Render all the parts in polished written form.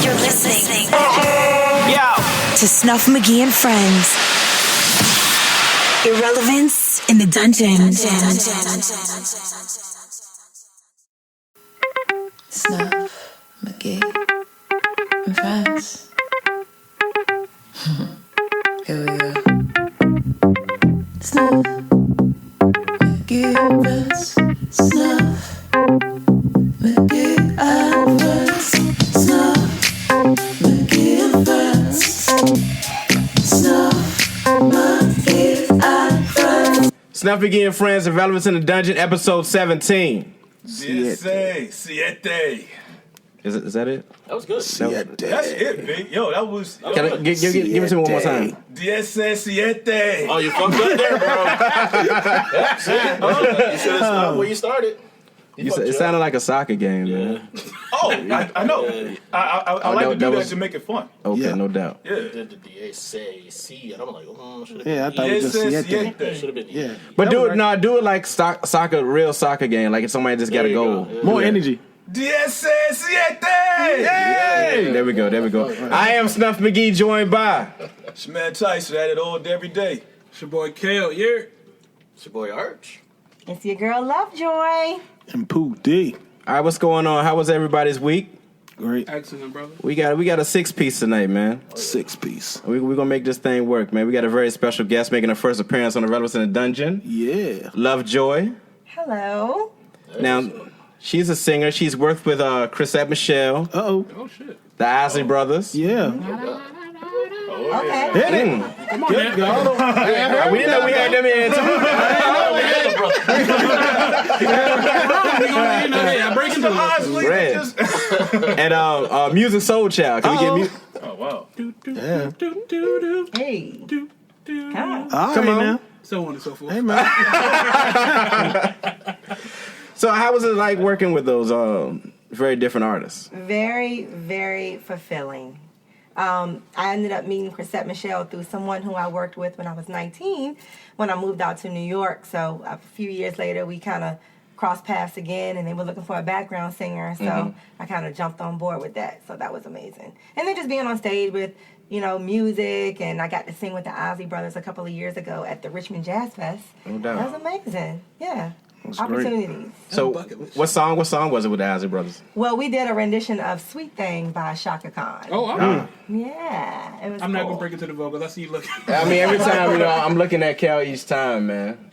You're listening to Snuff Magee and Friends. Irrelevance in the Dungeon. Snuff Magee and Friends. Here we go. Snuff Magee and Friends. Snuff Magee and Friends. Snuff Magee and Friends. Snuff Magee and Friends. Snuff Magee and Friends, Irrelevance in the Dungeon, episode 17. Siete. Is that it? That was good. That's it, big. Yo, that was. Can I, give it to me one more time. Siete. Oh, you fucked up there, bro. That's it. You should have stopped where you started. It sounded like a soccer game, man. Oh, I know. Yeah. I like to do that to make it fun. Okay, no doubt. Yeah. Did the D-A-C, and I'm like, Yeah, I thought it was just Siete. should have been. Yeah. But do it like soccer, real soccer game. Like if somebody just got a goal. Yeah. More energy. Siete. Hey! There we go. I am Snuff Magee, joined by It's your man Tyson at it all day, every day. It's your boy Kale, It's your boy Arch. It's your girl LoveJoi. And Pook D. All right, what's going on? How was everybody's week? Great. excellent, brother. We got a 6-piece tonight, man. 6-piece. We're gonna make this thing work, man. We got a very special guest making her first appearance on Irrelevance in the Dungeon. Yeah. LoveJoi. Hello. Now, she's a singer. She's worked with Chrisette Michelle, Uh-oh. Oh shit. the Isley Brothers. Yeah. Okay. Hit it. Come on, man. We didn't know we had them in too. I break into Red. And Music Soul Child. Can we get music? Oh, wow. Yeah. Hey. Come on. All Come right on. now. So on and so forth. Hey, man. So how was it like working with those very different artists? Very, very fulfilling. I ended up meeting Chrisette Michelle through someone who I worked with when I was 19 when I moved out to New York. So a few years later, we kind of crossed paths again, and they were looking for a background singer. So I kind of jumped on board with that. So that was amazing. And then just being on stage with, music, and I got to sing with the Isley Brothers a couple of years ago at the Richmond Jazz Fest. No doubt. That was amazing. Yeah. That's Opportunities. So what song was it with the Isley Brothers? Well, we did a rendition of Sweet Thing by Shaka Khan. Oh, all right. Yeah, it was I'm not cool. gonna break into the vocals. I see you looking. I mean, every time I'm looking at Cal each time, man.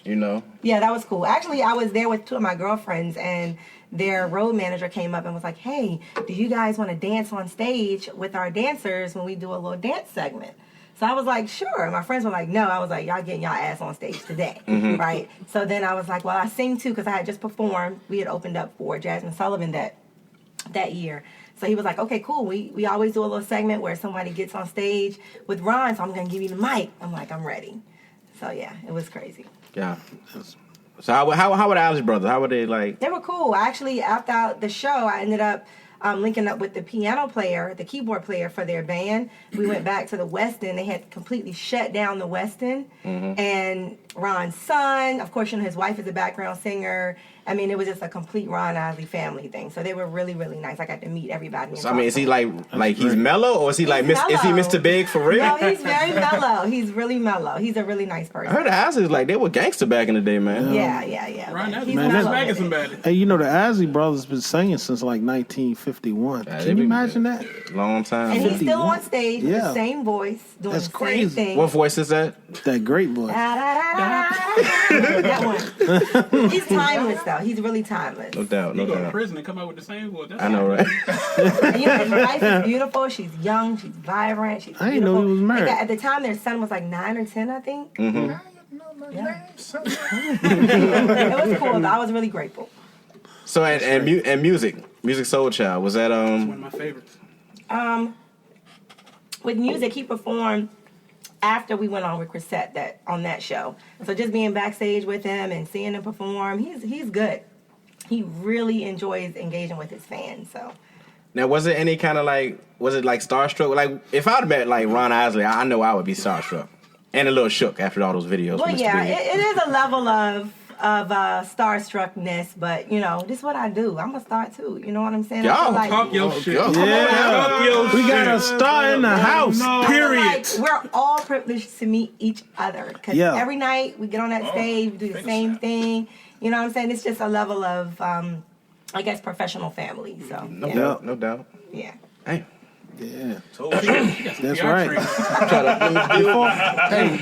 Yeah, that was cool. Actually, I was there with two of my girlfriends, and their road manager came up and was like, "Hey, do you guys want to dance on stage with our dancers when we do a little dance segment?" So I was like, sure. My friends were like, no. I was like, y'all getting y'all ass on stage today, right? So then I was like, well, I sing too, because I had just performed. We had opened up for Jasmine Sullivan that year. So he was like, okay, cool. We always do a little segment where somebody gets on stage with Ron, so I'm going to give you the mic. I'm like, I'm ready. So yeah, it was crazy. Yeah. So how were the Isley Brothers? How were they like? They were cool. Actually, after the show, I ended up linking up with the piano player, the keyboard player for their band. We went back to the West End. They had completely shut down the West End. And Ron's son, of course, his wife is a background singer. I mean, it was just a complete Ron Isley family thing. So they were really, really nice. I got to meet everybody. So, I mean, is he like he's mellow, or is he like is he Mr. Big for real? No, he's very mellow. He's really mellow. He's a really nice person. I heard the Isleys they were gangster back in the day, man. Yeah. Ron, that's He's man, mellow smacking with it. somebody. Hey, the Isley Brothers been singing since like 1951. Can you imagine that? Long time. And he's still on stage with Yeah. the same voice, doing That's the crazy. same thing. What voice is that? That great voice. That one. He's timeless, though. He's really timeless. No doubt. You go to prison and come out with the same voice. I know, right? And, his wife is beautiful. She's young. She's vibrant. She's I didn't beautiful. know he was married. At the time, their son was like 9 or 10, I think. Mm-hmm. Yeah. It was cool. Though. I was really grateful. So and music Soul Child, was that One of my favorites. With music, he performed after we went on with Chrisette on that show. So just being backstage with him and seeing him perform, he's good. He really enjoys engaging with his fans. So now was it any kind of was it like starstruck? Like if I'd met like Ron Isley, I know I would be starstruck and a little shook after all those videos. well, with Mr. yeah, Big. it is a level of starstruckness, but this is what I do. I'm a star too. You know what I'm saying? Y'all Talk your shit. Yeah. Talk your We shit. got a star in the house. Period. We're all privileged to meet each other because every night we get on that stage, we do the same thing. You know what I'm saying? It's just a level of, I guess, professional family. So No doubt. No doubt. Yeah. Hey. Yeah, Told you. that's right.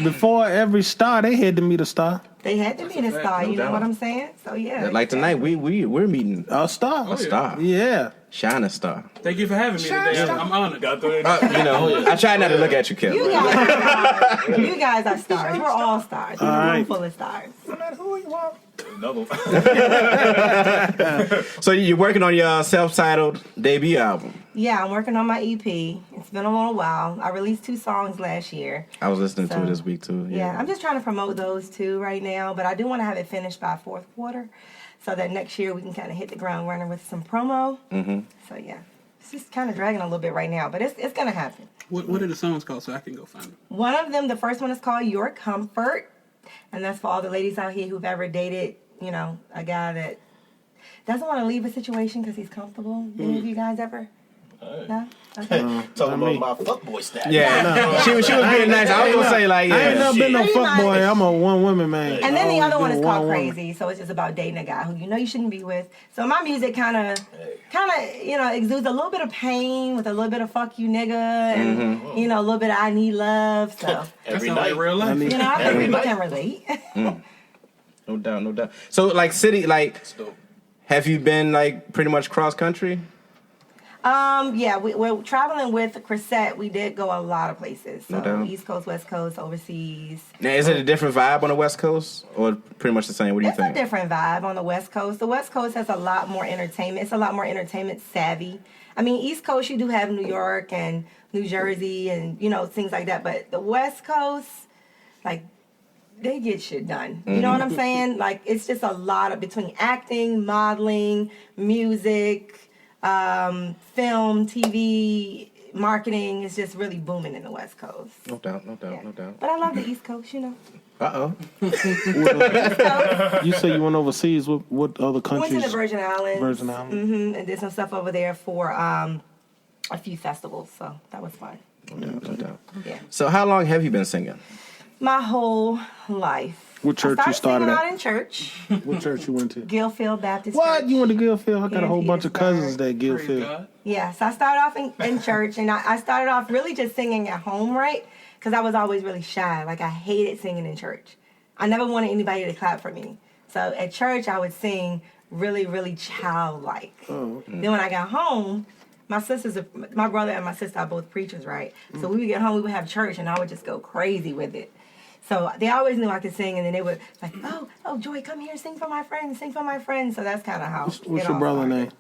Before every star, they had to meet a star. They had to meet a star. You know doubt. what I'm saying? So yeah. Like tonight, we're meeting A star. a star. Yeah. Shining star. Thank you for having me today. I'm honored. Got through that. I try not to look at you, Kim. You guys are stars. We're all stars. We're a room full of stars. No matter who you are. Another one. So you're working on your self-titled debut album. Yeah, I'm working on my EP. It's been a little while. I released 2 songs last year. I was listening to So, it this week too. Yeah, I'm just trying to promote those 2 right now, but I do want to have it finished by 4th quarter so that next year we can kind of hit the ground running with some promo. Mm-hmm. So yeah, it's just kind of dragging a little bit right now, but it's going to happen. What are the songs called so I can go find them? One of them, the first one is called Your Comfort, and that's for all the ladies out here who've ever dated, a guy that doesn't want to leave a situation because he's comfortable. Any of you guys ever? No? Okay. Talking about my fuckboy status. Yeah, she was being nice. I was gonna say like, I ain't never been no Pretty fuck much. boy. I'm a one woman man. And then the other one is called one Crazy, so it's just about dating a guy who you shouldn't be with. So my music kind of exudes a little bit of pain with a little bit of fuck you nigga and a little bit of I need love. So That Every sounds like night. real life. I think Every people night. can relate. no doubt. So like city, like, have you been like pretty much cross country? Yeah, we're traveling with Chrisette. We did go a lot of places. So No doubt. East Coast, West Coast, overseas. Now, is it a different vibe on the West Coast, or pretty much the same? What do you It's a think? different vibe on the West Coast. The West Coast has a lot more entertainment. It's a lot more entertainment savvy. I mean, East Coast, you do have New York and New Jersey and, things like that. But the West Coast, like, they get shit done. You know what I'm saying? Like, it's just a lot of between acting, modeling, music, film, TV, marketing is just really booming in the West Coast. No doubt. But I love the East Coast, Uh-oh. East Coast. You say you went overseas. What other Went countries? to the Virgin Islands. Virgin Islands. And did some stuff over there for a few festivals. So that was fun. No doubt. Yeah. So how long have you been singing? My whole life. What church I you started singing at? out in church. What church you went to? Gilfield Baptist What? Church. You went to Gilfield? I got a whole In bunch of Petersburg. cousins that Praise Gilfield. God. Yeah, so I started off in church, and I started off really just singing at home, right? Because I was always really shy. Like, I hated singing in church. I never wanted anybody to clap for me. So at church, I would sing really, really childlike. Oh. Then when I got home, my brother and my sister are both preachers, right? So we would get home, we would have church, and I would just go crazy with it. So they always knew I could sing, and then they would like, oh, Joy, come here, sing for my friends, sing for my friends. So that's kind of how. What's it your all brother started. name?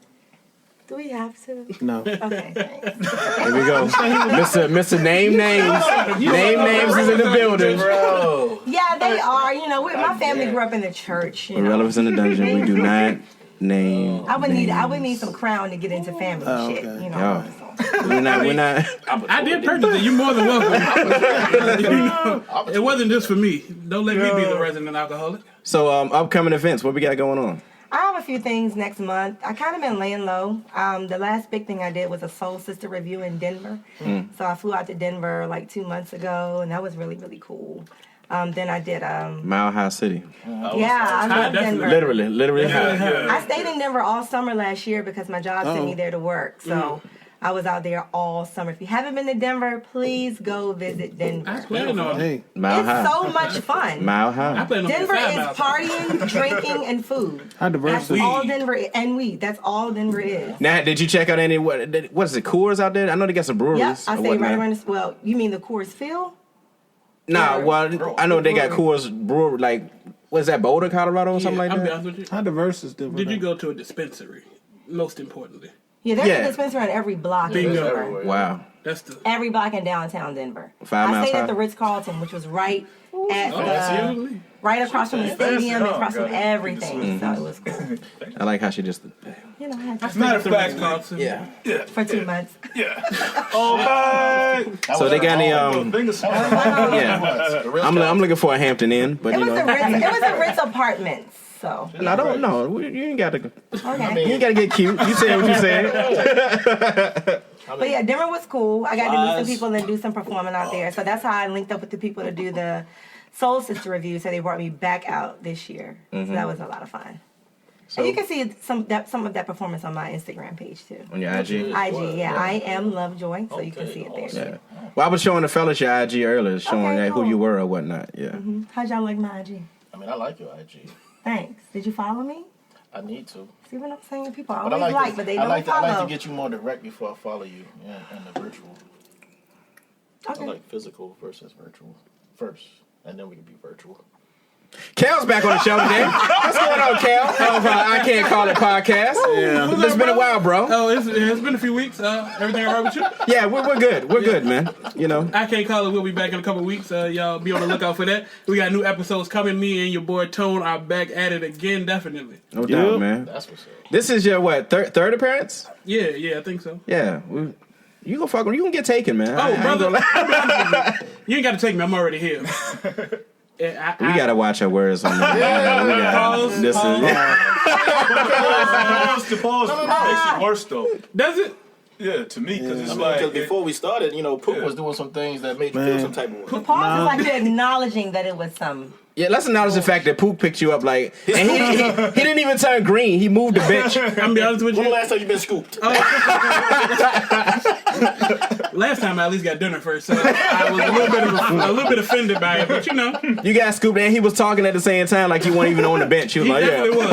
Do we have to? No. Okay, thanks. Here we go. Mr. Name Names. Name Names is in the building. Bro. Yeah, they are. My family grew up in the church. Irrelevance in the Dungeon. We do not name. I would need some crown to get into family shit. okay. Yo. We're not. I did purchase it. You're more than welcome. It wasn't just for me. Don't let me be the resident alcoholic. So upcoming events. What we got going on? I have a few things next month. I kind of been laying low. The last big thing I did was a Soul Sister review in Denver. So I flew out to Denver like 2 months ago, and that was really, really cool. Then I did Mile High City. I love Denver. Literally. I stayed in Denver all summer last year because my job sent me there to work. So I was out there all summer. If you haven't been to Denver, please go visit Denver. I plan on it. Hey, Mile It's High. so much fun. Mile I High. plan on Denver being is 5 miles. partying, drinking, and food. how diverse That's is all Denver is. And weed. That's all Denver is. Now, did you check out any what is it? Coors out there? I know they got some breweries. Yep, I or stay right whatnot. around this. Well, you mean the Coors Field? Nah, well, I know they got Coors brewery. Like, what is that? Boulder, Colorado, or something like I'll be that. honest with you. How diverse is Denver? Did you go to a dispensary? Most importantly. Yeah, there's Yeah. a dispensary on every block in Bingo. Denver. Wow. That's the. Every block in downtown Denver. 5 I miles stayed high. at the Ritz-Carlton, which was right at Excuse me. right across from the stadium, across from everything. So it was cool. I like how she just. I had to Matter of fact, Yeah. for 2 months. oh my. So they got any Fingers. yeah. I'm looking for a Hampton Inn, but It you was know. the Ritz. It was the Ritz Apartments. So No, don't. No, you ain't got to. okay. You ain't got to get cute. You said what you said. But yeah, Denver was cool. I got to meet some people and do some performing out there. So that's how I linked up with the people to do the Soul Sister review. So they brought me back out this year. So that was a lot of fun. So, And you can see some of that performance on my Instagram page too. on your IG. IG, yeah. I am LoveJoi, so you can see it there. Yeah. Well, I was showing the fellas your IG earlier, showing Okay, like, cool. who you were or whatnot. Yeah. How'd y'all like my IG? I mean, I like your IG. Thanks. Did you follow me? I need to. See what I'm saying? People But I always like, but they I don't like follow. I like to get you more direct before I follow you in the virtual. Okay. I like physical versus virtual first, and then we can be virtual. Cal's back on the show today. What's going on, Cal? I Can't Call It podcast. Yeah. It's been a while, bro. Oh, it's been a few weeks. Everything all right with you? Yeah, we're good. We're good, man. You know. I Can't Call It. We'll be back in a couple weeks. Y'all be on the lookout for that. We got new episodes coming. Me and your boy Tone are back at it again, definitely. No doubt, Yep. man. That's what's up. This is your what? Third appearance? Yeah, I think so. Yeah. You gonna fuck? You gonna get taken, man? I Oh, ain't brother, gonna lie. I'll be honest with you. You ain't got to take me. I'm already here. We gotta watch our words on that. Pause, This pause. is. The pause makes it worse though. Does it? Yeah, to me, because it's Because like before we started, Pook was doing some things that made you feel some type of way. Pause is like you're acknowledging that it was some. Yeah, let's acknowledge the fact that Pook picked you up and he didn't even turn green. He moved the bench. I'm gonna be honest with When the you. last time you been scooped? Last time I at least got dinner first, so I was a little bit offended by it. But You got scooped and he was talking at the same time like he wasn't even on the bench. He was He like, definitely yeah, was.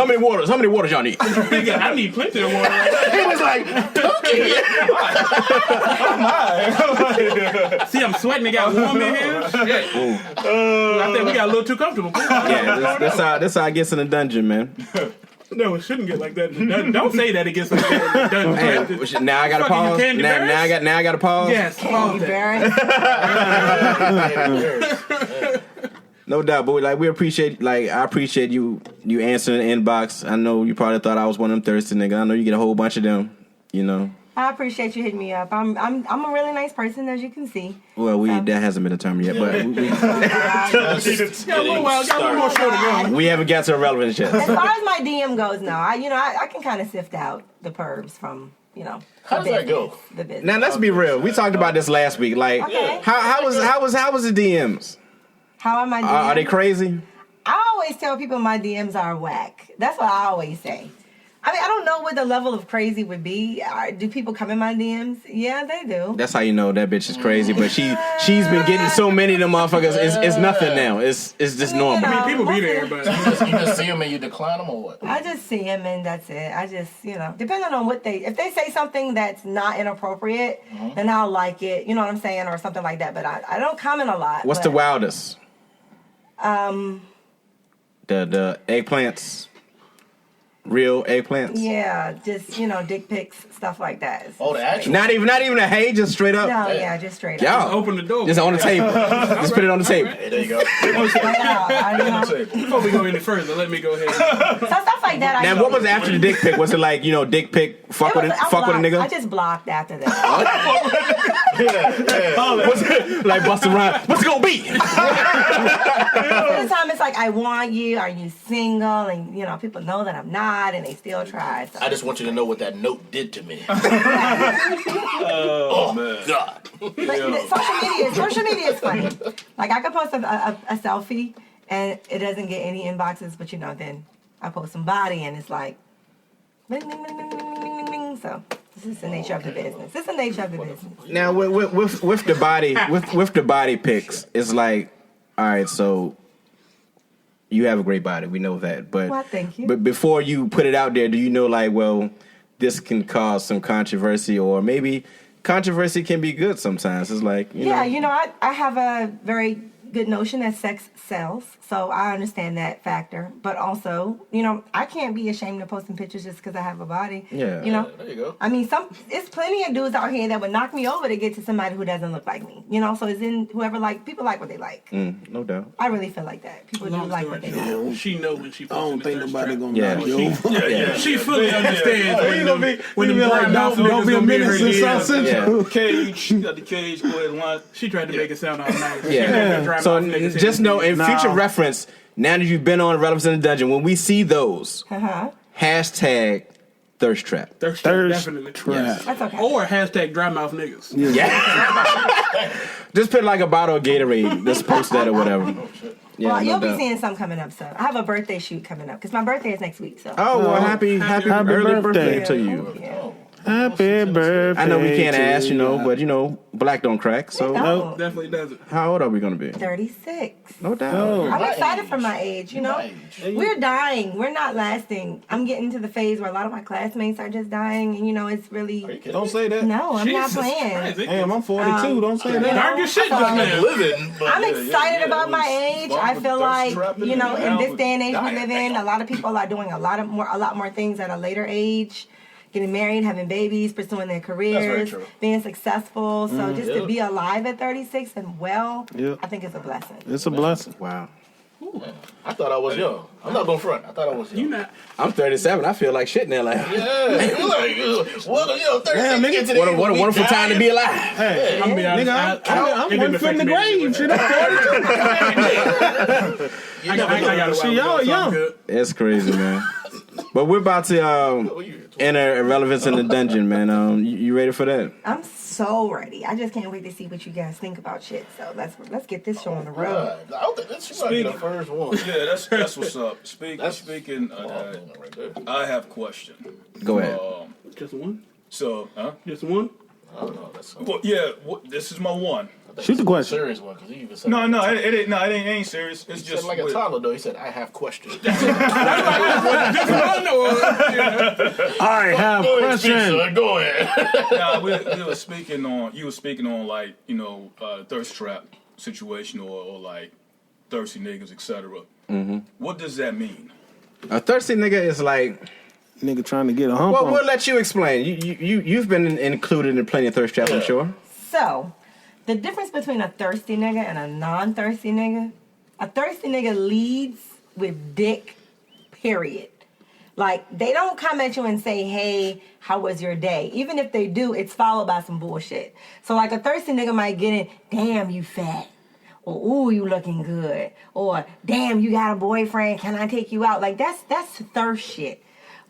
how many waters y'all need? nigga, I need plenty of water. He was like, See, I'm sweating. It got warm in here. Shit. I think we got a little too comfortable. yeah, that's how it gets in the dungeon, man. No, it shouldn't get like that. Don't say that it gets like that. Hey, now I gotta Fucking pause. Candy Bears? Now I gotta pause. Yes, pause that. Barry. No doubt, but I appreciate you answering the inbox. I know you probably thought I was one of them thirsty niggas. I know you get a whole bunch of them, I appreciate you hitting me up. I'm a really nice person, as you can see. Well, that hasn't been determined yet, but Got a little more show to go. we haven't got to irrelevance yet. As far as my DM goes now, I can kind of sift out the pervs from, How does that go? The business. Now let's be real. We talked about this last week. Like, Okay. how was the DMs? How am I doing? Are they crazy? I always tell people my DMs are whack. That's what I always say. I mean, I don't know what the level of crazy would be. Do people come in my DMs? Yeah, they do. That's how you know that bitch is crazy. But she's been getting so many of them motherfuckers. It's nothing now. It's just normal. I mean, people be there, but You just see them and you decline them or what? I just see them and that's it. I just, depending on what if they say something that's not inappropriate, then I'll like it. You know what I'm saying? Or something like that. But I don't comment a lot. What's the wildest? The eggplants. Real eggplants. Yeah, just dick pics, stuff like that. Oh, the actual. Not even a hey, just straight up. No, yeah, just straight Y'all. up. open the door. Just on the table. Just put it on the table. Hey, there you go. Straight out. Before we go any further, let me go ahead. So stuff like that. Now, what was after the dick pic? Was it like dick pic? Fuck with a nigga. I just blocked after that. What's it like busting around? What's it gonna be? Most of the time, it's like, I want you. Are you single? And people know that I'm not, and they still try. So. I just want you to know what that note did to me. oh man. God. But social media is funny. Like I could post a selfie and it doesn't get any inboxes, but then I post some body and it's like, bing, bing, bing, bing, bing, bing, bing, bing. So this is the nature of the business. It's the nature of the business. Now with the body with the body pics, it's like, all right, so you have a great body, we know that, but Well, thank you. But before you put it out there, do you know this can cause some controversy, or maybe controversy can be good sometimes? It's like I have a very good notion that sex sells, so I understand that factor. But also, I can't be ashamed of posting pictures just because I have a body. Yeah. There you go. I mean, it's plenty of dudes out here that would knock me over to get to somebody who doesn't look like me. So it's in whoever people like what they like. no doubt. I really feel like that. People do Long like story what they short, like. she know when she. I don't think nobody gonna Yeah. knock you over. Yeah. She fully understands when the Like, don't be a menace to South Central. Cage. She got the cage. Go ahead and launch. She tried to make it sound all nice. Yeah. So just know, in future reference, now that you've been on Irrelevance in the Dungeon, when we see those, hashtag thirst trap. Thirst definitely. trap. That's okay. Or hashtag dry mouth niggas. Yeah. Just put like a bottle of Gatorade. Just post that or whatever. Yeah, Well, no you'll be doubt. seeing some coming up, so I have a birthday shoot coming up because my birthday is next week. So Oh, well, happy early birthday birthday. to you. yeah. Happy birthday. I know we can't to ask, you. but black don't crack. So No. Definitely doesn't. how old are we gonna be? 36. No doubt. Oh. I'm excited for my age, We're dying. We're not lasting. I'm getting to the phase where a lot of my classmates are just dying, and it's really. Don't say that. No, I'm not Jesus playing. Christ, it- Damn, I'm 42. Don't say that. Dark as shit So, just now. Living. But I'm excited about my age. I feel like, in this day and age we live in, a lot of people are doing a lot more things at a later age. Getting married, having babies, pursuing their careers, true. being successful. So just to be alive at 36 and well, Yep. I think it's a blessing. It's a blessing. Wow. I thought I was young. I'm not going front. I thought I was young. You not. I'm 37. I feel like shit now. Like, Yeah, you're like, 36. Damn, nigga, get to the what a end of the wonderful week, time to be alive. Hey, I'm gonna be honest. nigga, I'm one from the grave. Shit, I'm 42. I got a Shit, y'all young. It's crazy, man. But we're about to enter Irrelevance in the Dungeon, man. You ready for that? I'm so ready. I just can't wait to see what you guys think about shit. So let's get this show on the road. I don't think this might be the first one. Yeah, that's what's up. Speaking of that, Right there. I have a question. Go ahead. Just one? So, Just one? I don't know. That's well, yeah, this is my one. Shoot the question. serious one because he even said No, it ain't serious. It's He just said like a with- toddler though. He said, "I have questions." I have Go ahead, speak, questions. son. Go ahead. Nah, we were speaking on. You were speaking on like thirst trap situation or like thirsty niggas, etc. What does that mean? A thirsty nigga is like. Nigga trying to get a hump Well, on. we'll let you explain. You've been included in plenty of thirst traps, I'm sure. So, the difference between a thirsty nigga and a non-thirsty nigga, a thirsty nigga leads with dick, period. Like, they don't come at you and say, hey, how was your day? Even if they do, it's followed by some bullshit. So, like, a thirsty nigga might get in, damn, you fat. Or, ooh, you looking good. Or, damn, you got a boyfriend, can I take you out? Like, that's thirst shit.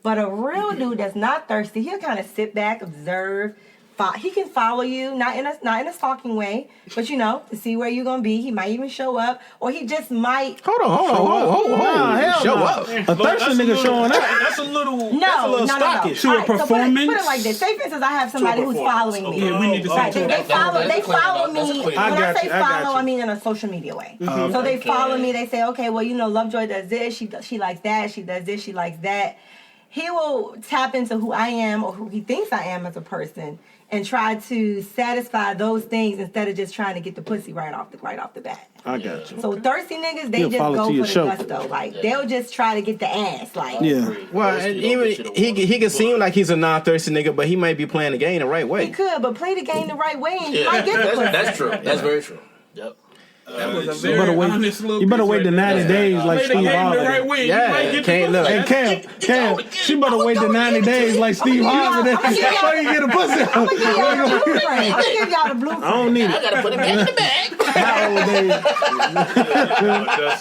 But a real dude that's not thirsty, he'll kind of sit back, observe. He can follow you, not in a stalking way, but to see where you're gonna be. He might even show up, or he just might. Hold on. Nah, hell Show no. up. A thirsty nigga showing up. That's a little. No. stockish. To a Alright, so performance? put it like this. Say, for instance, I have somebody who's following me. Yeah, we need to Right, say they follow me. That's When clear. I I got say you, I got follow, you. I mean in a social media way. So they follow me. They say, okay, well, LoveJoi does this. She likes that. She does this. She likes that. He will tap into who I am or who he thinks I am as a person and try to satisfy those things instead of just trying to get the pussy right off the bat. I got you. So thirsty niggas, they He'll just follow go to for your the show. gusto. Like they'll just try to get the ass. Like Yeah. Well, and even he can seem like he's a non-thirsty nigga, but he might be playing the game the right he way. could, but play the game the right way and you might get the pussy. That's true. That's very true. Yep. That was a You very better wait- honest little You better piece wait the right 90 there. days like Play the Steve game the Harvey. right way. Yeah, You might get can't the look. pussy. Hey, Cam, she better wait the 90 days like Steve Harvey I'ma give y'all- before you get a pussy. I'm gonna give y'all the blueprint. I'm gonna give y'all the blueprint. I don't need I it. gotta put it back in the bag. My old days.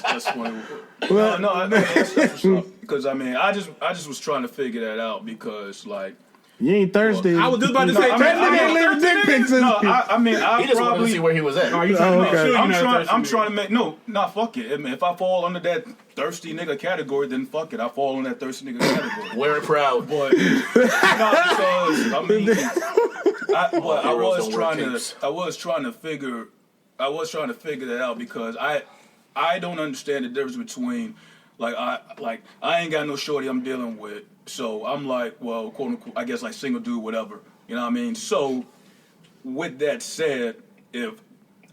That's funny. That's what's up. Because I just was trying to figure that out because like. You ain't thirsty. I was just about to say, That nigga ain't leaving dick pics in. No, I He just wanted to probably. see where he was at. Are you Oh, okay. I'm trying to make fuck it. I mean, if I fall under that thirsty nigga category, then fuck it. I fall in that thirsty nigga category. Wear it proud. But because I was trying to figure that out because I don't understand the difference between I ain't got no shorty I'm dealing with. So I'm like, well, quote unquote, I guess like single dude, whatever. You know what I mean? So with that said, if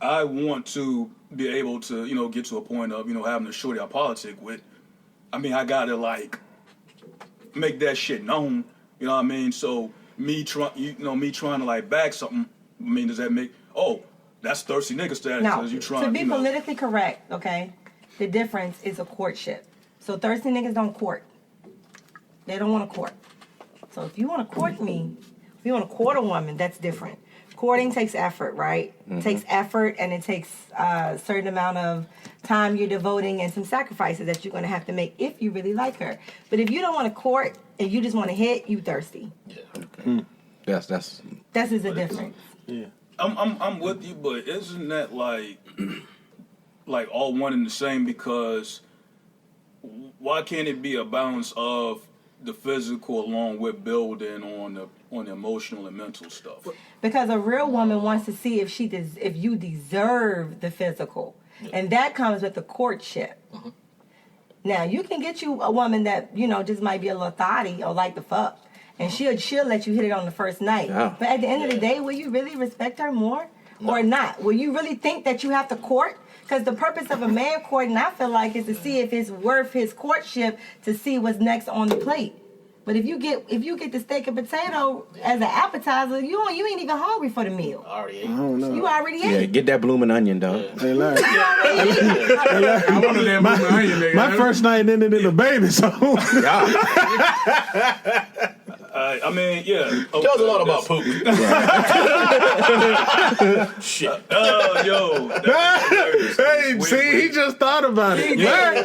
I want to be able to, get to a point of, having a shorty I politic with, I mean, I gotta like make that shit known. You know what I mean? So me trying to like bag something. I mean, does that make? Oh, that's thirsty nigga status. No, 'cause you trying to be politically correct, okay, the difference is a courtship. So thirsty niggas don't court. They don't want to court. So if you want to court me, if you want to court a woman, that's different. courting takes effort, right? Mm-hmm. It takes effort, and it takes a certain amount of time you're devoting and some sacrifices that you're going to have to make if you really like her. But if you don't want to court and you just want to hit, you thirsty. Yeah. Okay. That's Is the difference. Yeah. I'm with you, but isn't that like all one and the same? Because why can't it be a balance of the physical along with building on the emotional and mental stuff? Because a real woman wants to see if you deserve the physical, and that comes with the courtship. Mm-hmm. Now you can get you a woman that just might be a little thotty or like the fuck, and she'll let you hit it on the first night. Yeah. But at the end of the day, will you really respect her more or not? Will you really think that you have to court? Because the purpose of a man courting, I feel like, is to see if it's worth his courtship to see what's next on the plate. But if you get the steak and potato as an appetizer, you ain't even hungry for the meal. I already ate. I don't know. You already yeah. ate. Get that blooming onion, dog. Hey, Larry. I wanted that moving onion, nigga. My first night ended in a baby, so. I mean, yeah. Tell us a lot about Pook. Shit. Yo. Hey, see, he just thought about it. Larry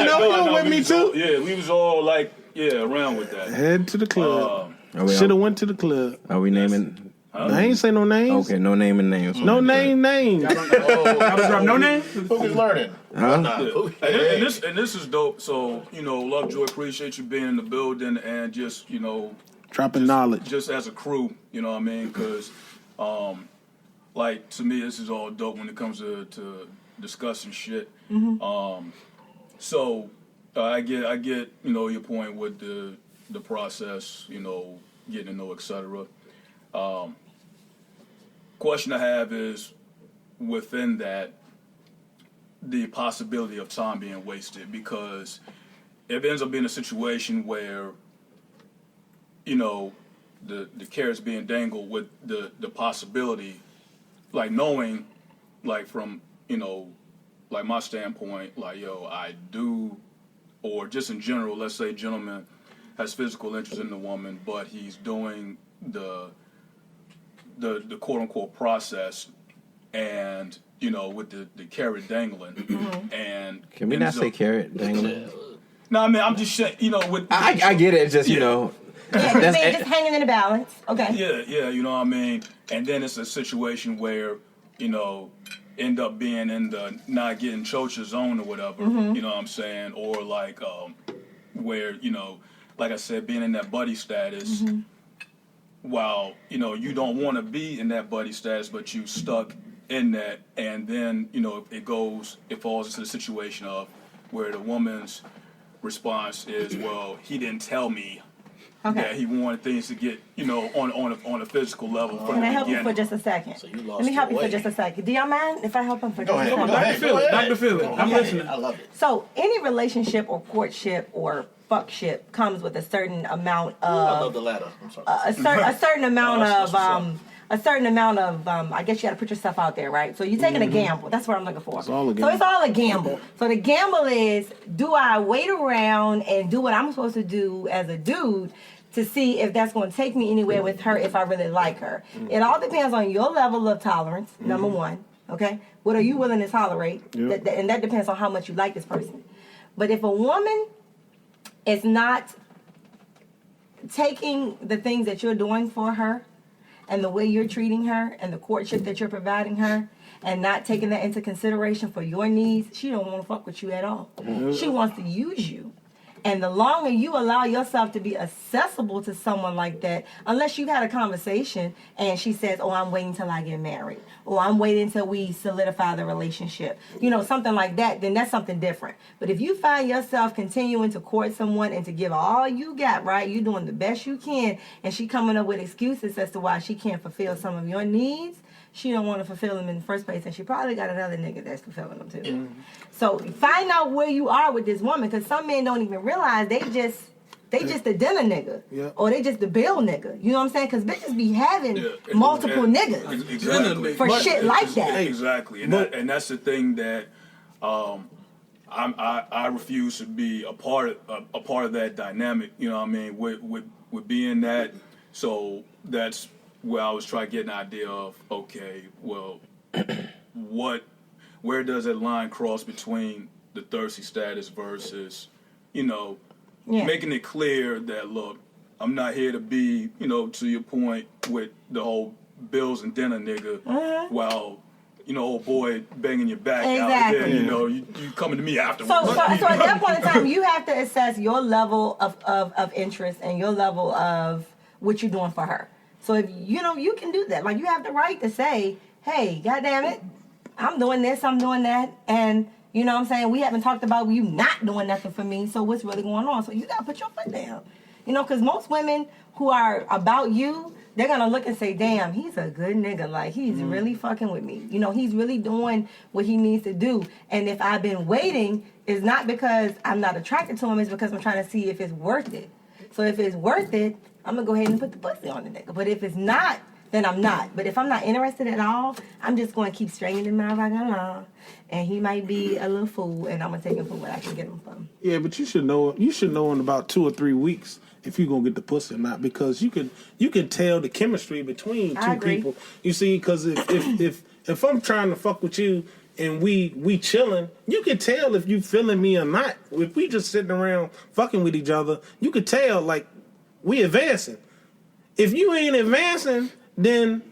know you with me too. Yeah, we was all like, around with that. Head to the club. Are Should have went to the club. Are we naming? I ain't say no names. Okay, no naming names. No names. Drop no name? Pook is learning. Huh? Nah, Pook. And this is dope. So, LoveJoi, appreciate you being in the building and just, Dropping knowledge. just as a crew, you know what I mean? Because, like, to me, this is all dope when it comes to discussing shit. So, I get, your point with the process, getting to know, etc. Question I have is, within that, the possibility of time being wasted, because if it ends up being a situation where, the carrot's being dangled with the possibility, like knowing, like from, like my standpoint, like, I do, or just in general, let's say gentleman has physical interest in the woman, but he's doing the quote unquote process, and with the carrot dangling, and Can we not say carrot dangling? No, I mean I'm just saying, with I get it. It's just Yeah, just hanging in the balance. Okay. yeah, you know what I mean, and then it's a situation where end up being in the not getting chocha zone or whatever, you know what I'm saying, or like where like I said, being in that buddy status. While you don't want to be in that buddy status, but you stuck in that, and then it falls into the situation of where the woman's response is, well, he didn't tell me that he wanted things to get on a physical level. From Can the I help you beginning. for just a second? So you lost Let me help you your for way. just a second. Do y'all mind if I help him for just a second? Dr. Phil, I'm listening. I love it. So any relationship or courtship or fuckship comes with a certain amount I of love the latter. I'm sorry. a certain amount that's of what's a certain amount of I guess you got to put yourself out there, right? So you're taking a gamble. That's what I'm looking for. It's all a So gamble. it's all a gamble. So the gamble is, do I wait around and do what I'm supposed to do as a dude to see if that's going to take me anywhere with her if I really like her? It all depends on your level of tolerance, number one. Okay? What are you willing to tolerate? Yep. And that depends on how much you like this person. But if a woman is not taking the things that you're doing for her and the way you're treating her and the courtship that you're providing her and not taking that into consideration for your needs, she don't want to fuck with you at all. She wants to use you. And the longer you allow yourself to be accessible to someone like that, unless you've had a conversation and she says, oh, I'm waiting till I get married, or I'm waiting till we solidify the relationship, something like that, then that's something different. But if you find yourself continuing to court someone and to give all you got, right, you're doing the best you can, and she coming up with excuses as to why she can't fulfill some of your needs, she don't want to fulfill them in the first place, and she probably got another nigga that's fulfilling them too. So find out where you are with this woman, because some men don't even realize they just the dinner nigga, or they just the bill nigga. You know what I'm saying? Because bitches be having multiple niggas Exactly. for shit like that. Exactly, and that's the thing that I refuse to be a part of that dynamic. You know what I mean? With being that, so that's where I was trying to get an idea of, okay, well, where does that line cross between the thirsty status versus, making it clear that, look, I'm not here to be, to your point with the whole bills and dinner nigga, while, old boy banging your back out there, you coming to me afterwards. So at that point in time, you have to assess your level of interest and your level of what you're doing for her. So if, you can do that. Like, you have the right to say, hey, goddamn it, I'm doing this, I'm doing that, and, you know what I'm saying, we haven't talked about you not doing nothing for me, so what's really going on? So you got to put your foot down. Because most women who are about you, they're going to look and say, damn, he's a good nigga. Like, he's really fucking with me. He's really doing what he needs to do. And if I've been waiting, it's not because I'm not attracted to him. It's because I'm trying to see if it's worth it. So if it's worth it, I'm going to go ahead and put the pussy on the nigga. But if it's not, then I'm not. But if I'm not interested at all, I'm just going to keep stringing him out like along. And he might be a little fool, and I'm going to take him for what I can get him from. Yeah, but you should know in about 2 or 3 weeks if you're gonna get the pussy or not, because you can tell the chemistry between two people. You see, because if I'm trying to fuck with you and we chilling, you can tell if you feeling me or not. If we just sitting around fucking with each other, you can tell like we advancing. If you ain't advancing, then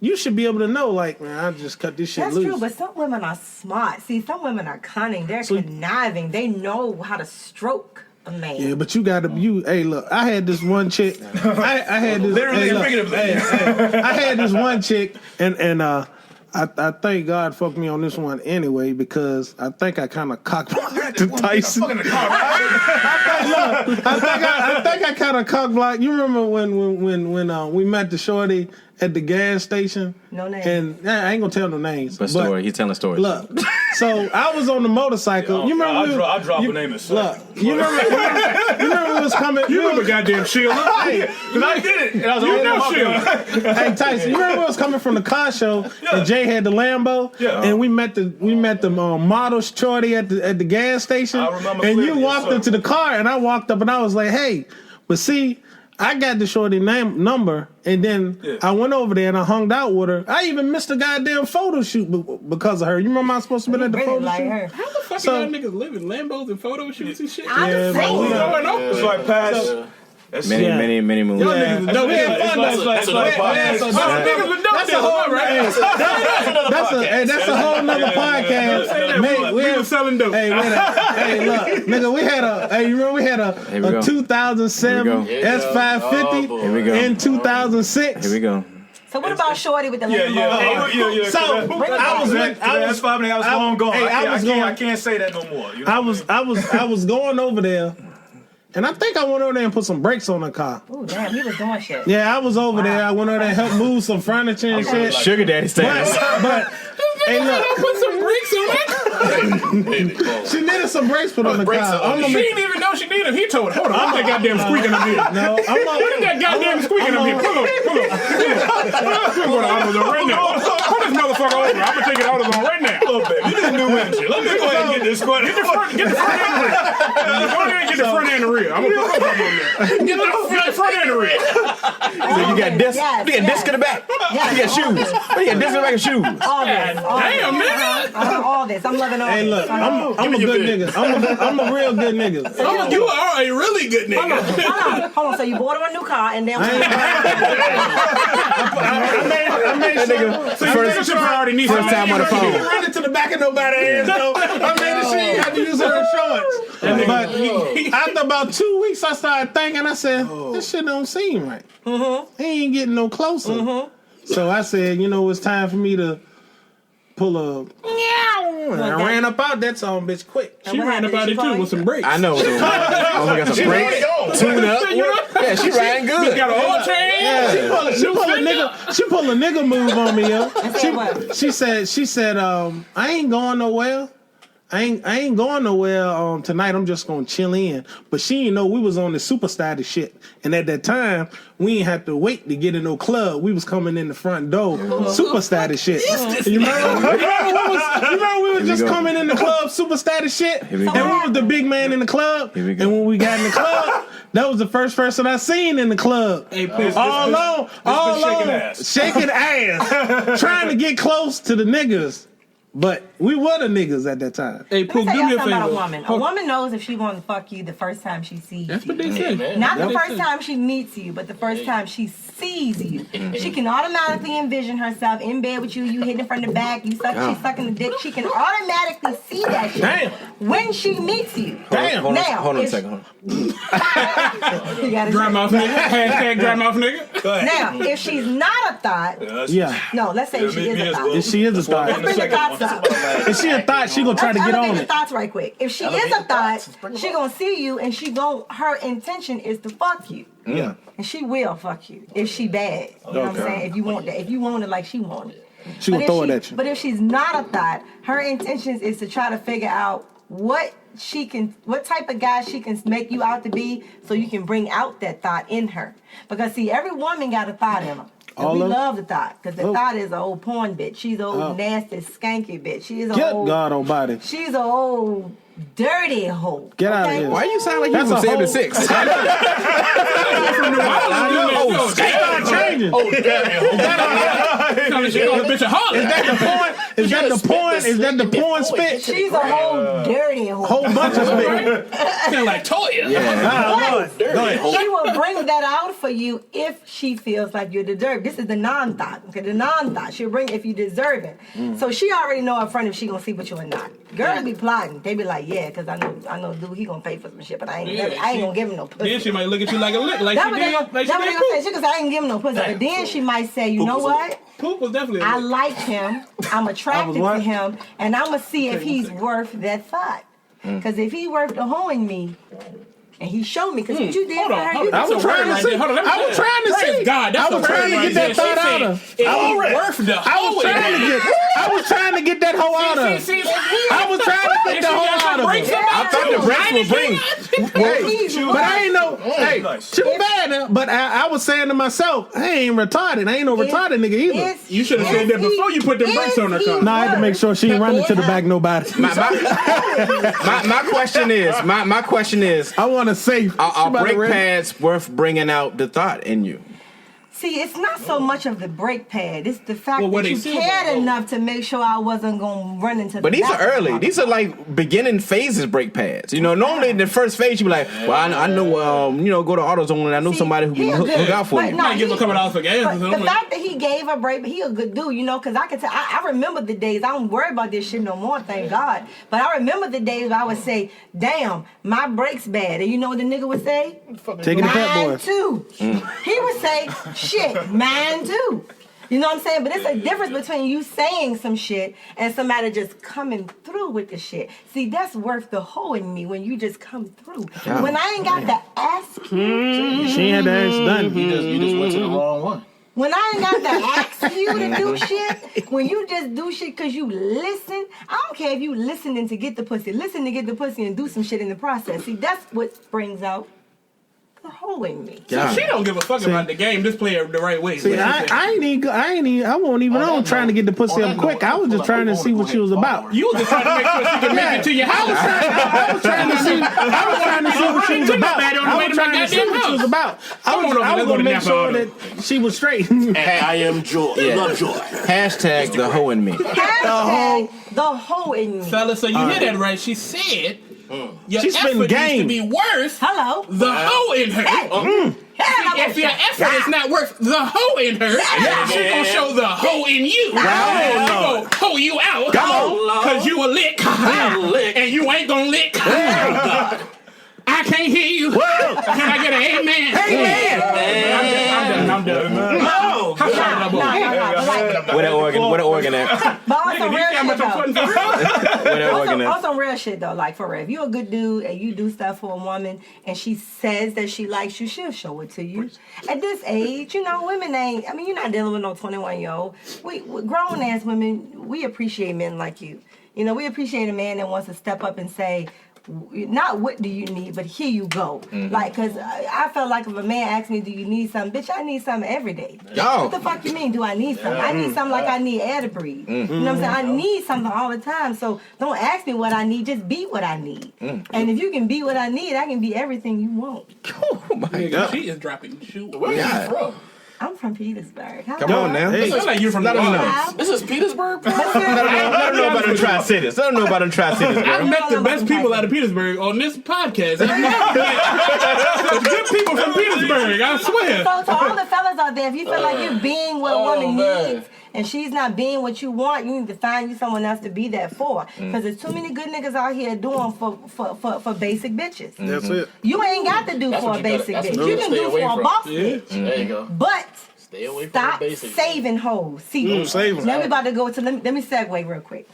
you should be able to know, like, man, I just cut this shit loose. That's true, but some women are smart. See, some women are cunning. They're conniving. They know how to stroke a man. Yeah, but you gotta, hey, look, I had this one chick. I had this. I had this one chick, and I thank God fucked me on this one anyway, because I think I kind of cockblocked to Tyson. I think I kind of cockblocked. You remember when we met the shorty at the gas station? No names. And I ain't gonna tell no names. But story, he's telling stories. Look, so I was on the motorcycle. You remember? I'll drop a name and say. Look, you remember it was coming. You remember goddamn Sheila? Hey, because I did it. And I was like, Sheila. Hey Tyson, you remember it was coming from the car show, and Jay had the Lambo, and we met the model shorty at the gas station. I remember. And you walked up to the car, and I walked up, and I was like, hey, but see, I got the shorty number, and then I went over there and I hung out with her. I even missed a goddamn photo shoot because of her. You remember I was supposed to be at the photo shoot? Her. How the fuck y'all niggas live in Lambos and photo shoots and shit? I'm just saying. It's like past. Many movies. Y'all niggas know we had fun though. That's another podcast. That's a whole nother podcast. We were selling dope. Hey, look, nigga, you remember we had a 2007 S550 Here we go. in 2006. Here we go. So what about Shorty with the Lambo? Yeah. So I was long gone. Hey, I can't say that no more. I was going over there. And I think I went over there and put some brakes on the car. Ooh, damn, he was doing shit. Yeah, I was over there. I went over there and helped move some furniture and shit. Sugar daddy status. But hey, look. Put some brakes on that. She needed some brakes put on the car. She didn't even know she needed them. He told her, hold on, I'm that goddamn squeaking up here. No, What is that goddamn squeaking up here? Pull up. We're going to AutoZone right now. Pull this motherfucker over. I'm going to take it AutoZone right now. Look, baby, you didn't do anything. Let me go ahead and get this squad. Get the front and the rear. Go ahead and get the front and the rear. I'm going to put both of them on there. Get the front and the rear. So you got disc. You got disc in the back. You got shoes. You got disc in the back of shoes. All this. Damn, nigga. All this. I'm loving all Hey, this. look, I'm a good nigga. I'm a real good nigga. You are a really good nigga. Hold on. So you bought her a new car and then I made sure. First time on the phone. She didn't run into the back of nobody's ass, so I made sure she had to use her insurance. But after about 2 weeks, I started thinking, I said, this shit don't seem right. He ain't getting no closer. So I said, it's time for me to pull a and I ran up out that song, bitch, quick. She ran up out it too with some brakes. I know. We got some brakes. Tune up. Yeah, she riding good. Got an oil change. Yeah. She pulled a nigga move on me, yo. She said, I ain't going nowhere. I ain't going nowhere tonight. I'm just gonna chill in. But she didn't know we was on the super status shit. And at that time, we ain't had to wait to get in no club. We was coming in the front door, super status shit. You remember we was just coming in the club, super status shit. And we was the big man in the club. And when we got in the club, that was the first person I seen in the club. Hey, all alone, shaking ass, trying to get close to the niggas. But we were the niggas at that time. Hey, Pook, do me a favor. About a woman. A woman knows if she wants to fuck you the first time she sees That's you. what they say. Not the first time she meets you, but the first time she sees you. She can automatically envision herself in bed with you. You hitting from the back. She's sucking the dick. She can automatically see that shit. Damn. When she meets you. Damn. Hold on a second. You gotta Dry say- mouth nigga. Hashtag dry mouth nigga. Now, if she's not a thought, no, let's say she is a thought. If she is a thought. Let's bring the thoughts up. If she a thought, she gonna try to get on the it. thoughts right quick. If she is a thought, she gonna see you and her intention is to fuck you. Yeah. And she will fuck you if she bad. You know what I'm saying? If you want that. If you want it like she want it. She gonna throw it at you. But if she's not a thought, her intentions is to try to figure out what type of guy she can make you out to be so you can bring out that thought in her. Because see, every woman got a thought in her. And we love the thought, because the thought is an old porn bitch. She's an old nasty, skanky bitch. She is Get God almighty. She's an old dirty hoe. Get out of here. Why you sound like you from 7 to 6? Changing. Is that the porn spit? She's a whole dirty hoe. Whole bunch of spit. Sound like Toya. She will bring that out for you if she feels like you deserve. This is the non-thought. Okay, the non-thought. She'll bring it if you deserve it. So she already know up front if she gonna sleep with you or not. Girls be plotting. They be like, yeah, because I know dude, he gonna pay for some shit, but I ain't gonna give him no pussy. Then she might look at you like a lick, like That's she what did. Like they she gonna say. She gonna say, I ain't give him no pussy. But then she might say, you know what? Pook was definitely. I like him. I'm attracted to him, and I'm gonna see if he's worth that thought. Because if he worth the hoeing me, and he showed me, because what you did for her, you I was trying to see. I was trying to see. God, that's I was trying to get that thought out of. I was trying to get that hoe out of. I was trying to get the hoe out of. I thought the breaks would bring. But I ain't know. Hey, too bad. But I was saying to myself, I ain't retarded. I ain't no retarded nigga either. You should have said that before you put the brakes on her car. No, I had to make sure she ain't running to the back nobody. My question is, I want to say, are brake pads worth bringing out the thought in you? See, it's not so much of the brake pad. It's the fact what that you they cared enough to make sure I wasn't going to run into the But these back are of the early. These are like beginning phases brake pads. You know, normally in the first phase, you be like, well, I know, go to AutoZone and I know somebody who can hook out for you. You might give him a couple dollars for gas. But the fact that he gave her brake, he a good dude, because I can tell. I remember the days. I don't worry about this shit no more, thank God. But I remember the days where I would say, damn, my brake's bad. And you know what the nigga would say? Taking the Pep Mine Boys. too. He would say, shit, mine too. You know what I'm saying? But it's a difference between you saying some shit and somebody just coming through with the shit. See, that's worth the hoeing me when you just come through. Yeah. When I ain't got to ask you. She ain't had to ask done. You just went to the wrong one. When I ain't got to ask you to do shit, when you just do shit because you listen, I don't care if you listening to get the pussy. Listen to get the pussy and do some shit in the process. See, that's what brings out the hoeing me. So she don't give a fuck about the game. Just play it the right way. See, I wasn't even on trying to get the pussy up quick. I was just trying to see what she was about. You was just trying to make sure she could make it to your house. I was trying to see what she was about. I was going to make sure that she was straight. I am Joy. LoveJoi. Hashtag the hoe in me. Hashtag the hoeing me. Fella, so you hear that right? She said your She's spitting effort needs game. to be worth Hello. the hoe in her. If your effort is not worth the hoe in her, she gonna show the hoe in you. She gonna hoe you out. Cause you a lick. And you ain't gonna lick. I can't hear you. Can I get an amen? I'm done. No. Where that organ at? But on some real shit though. Where that organ On at? some real shit though, like for real. If you're a good dude and you do stuff for a woman and she says that she likes you, she'll show it to you. At this age, women ain't, you're not dealing with no 21-year-old. We grown ass women, we appreciate men like you. You know, we appreciate a man that wants to step up and say, not what do you need, but here you go. Like, because I felt like if a man asked me, do you need something? Bitch, I need something every day. What the fuck you mean, do I need something? I need something like I need air to breathe. You know what I'm saying? I need something all the time. So don't ask me what I need, just be what I need. And if you can be what I need, I can be everything you want. Oh my God. She is dropping shoot. Where are you from? I'm from Petersburg. Come on now. Hey. Sounds like you're from the Bronx. This is Petersburg? Let them know about them Tri-Cities. Let them know about them Tri-Cities, I've girl. met the best people out of Petersburg on this podcast. I've met some good people from Petersburg, I swear. So to all the fellas out there, if you feel like you're being what a woman needs and she's not being what you want, you need to find you someone else to be that for. Because there's too many good niggas out here doing for basic bitches. That's it. You ain't got to do for a basic bitch. You can do for a boss bitch. There you go. But Stay away from stop the basics. saving hoes. See, saving. now we about to go to, let me segue real quick.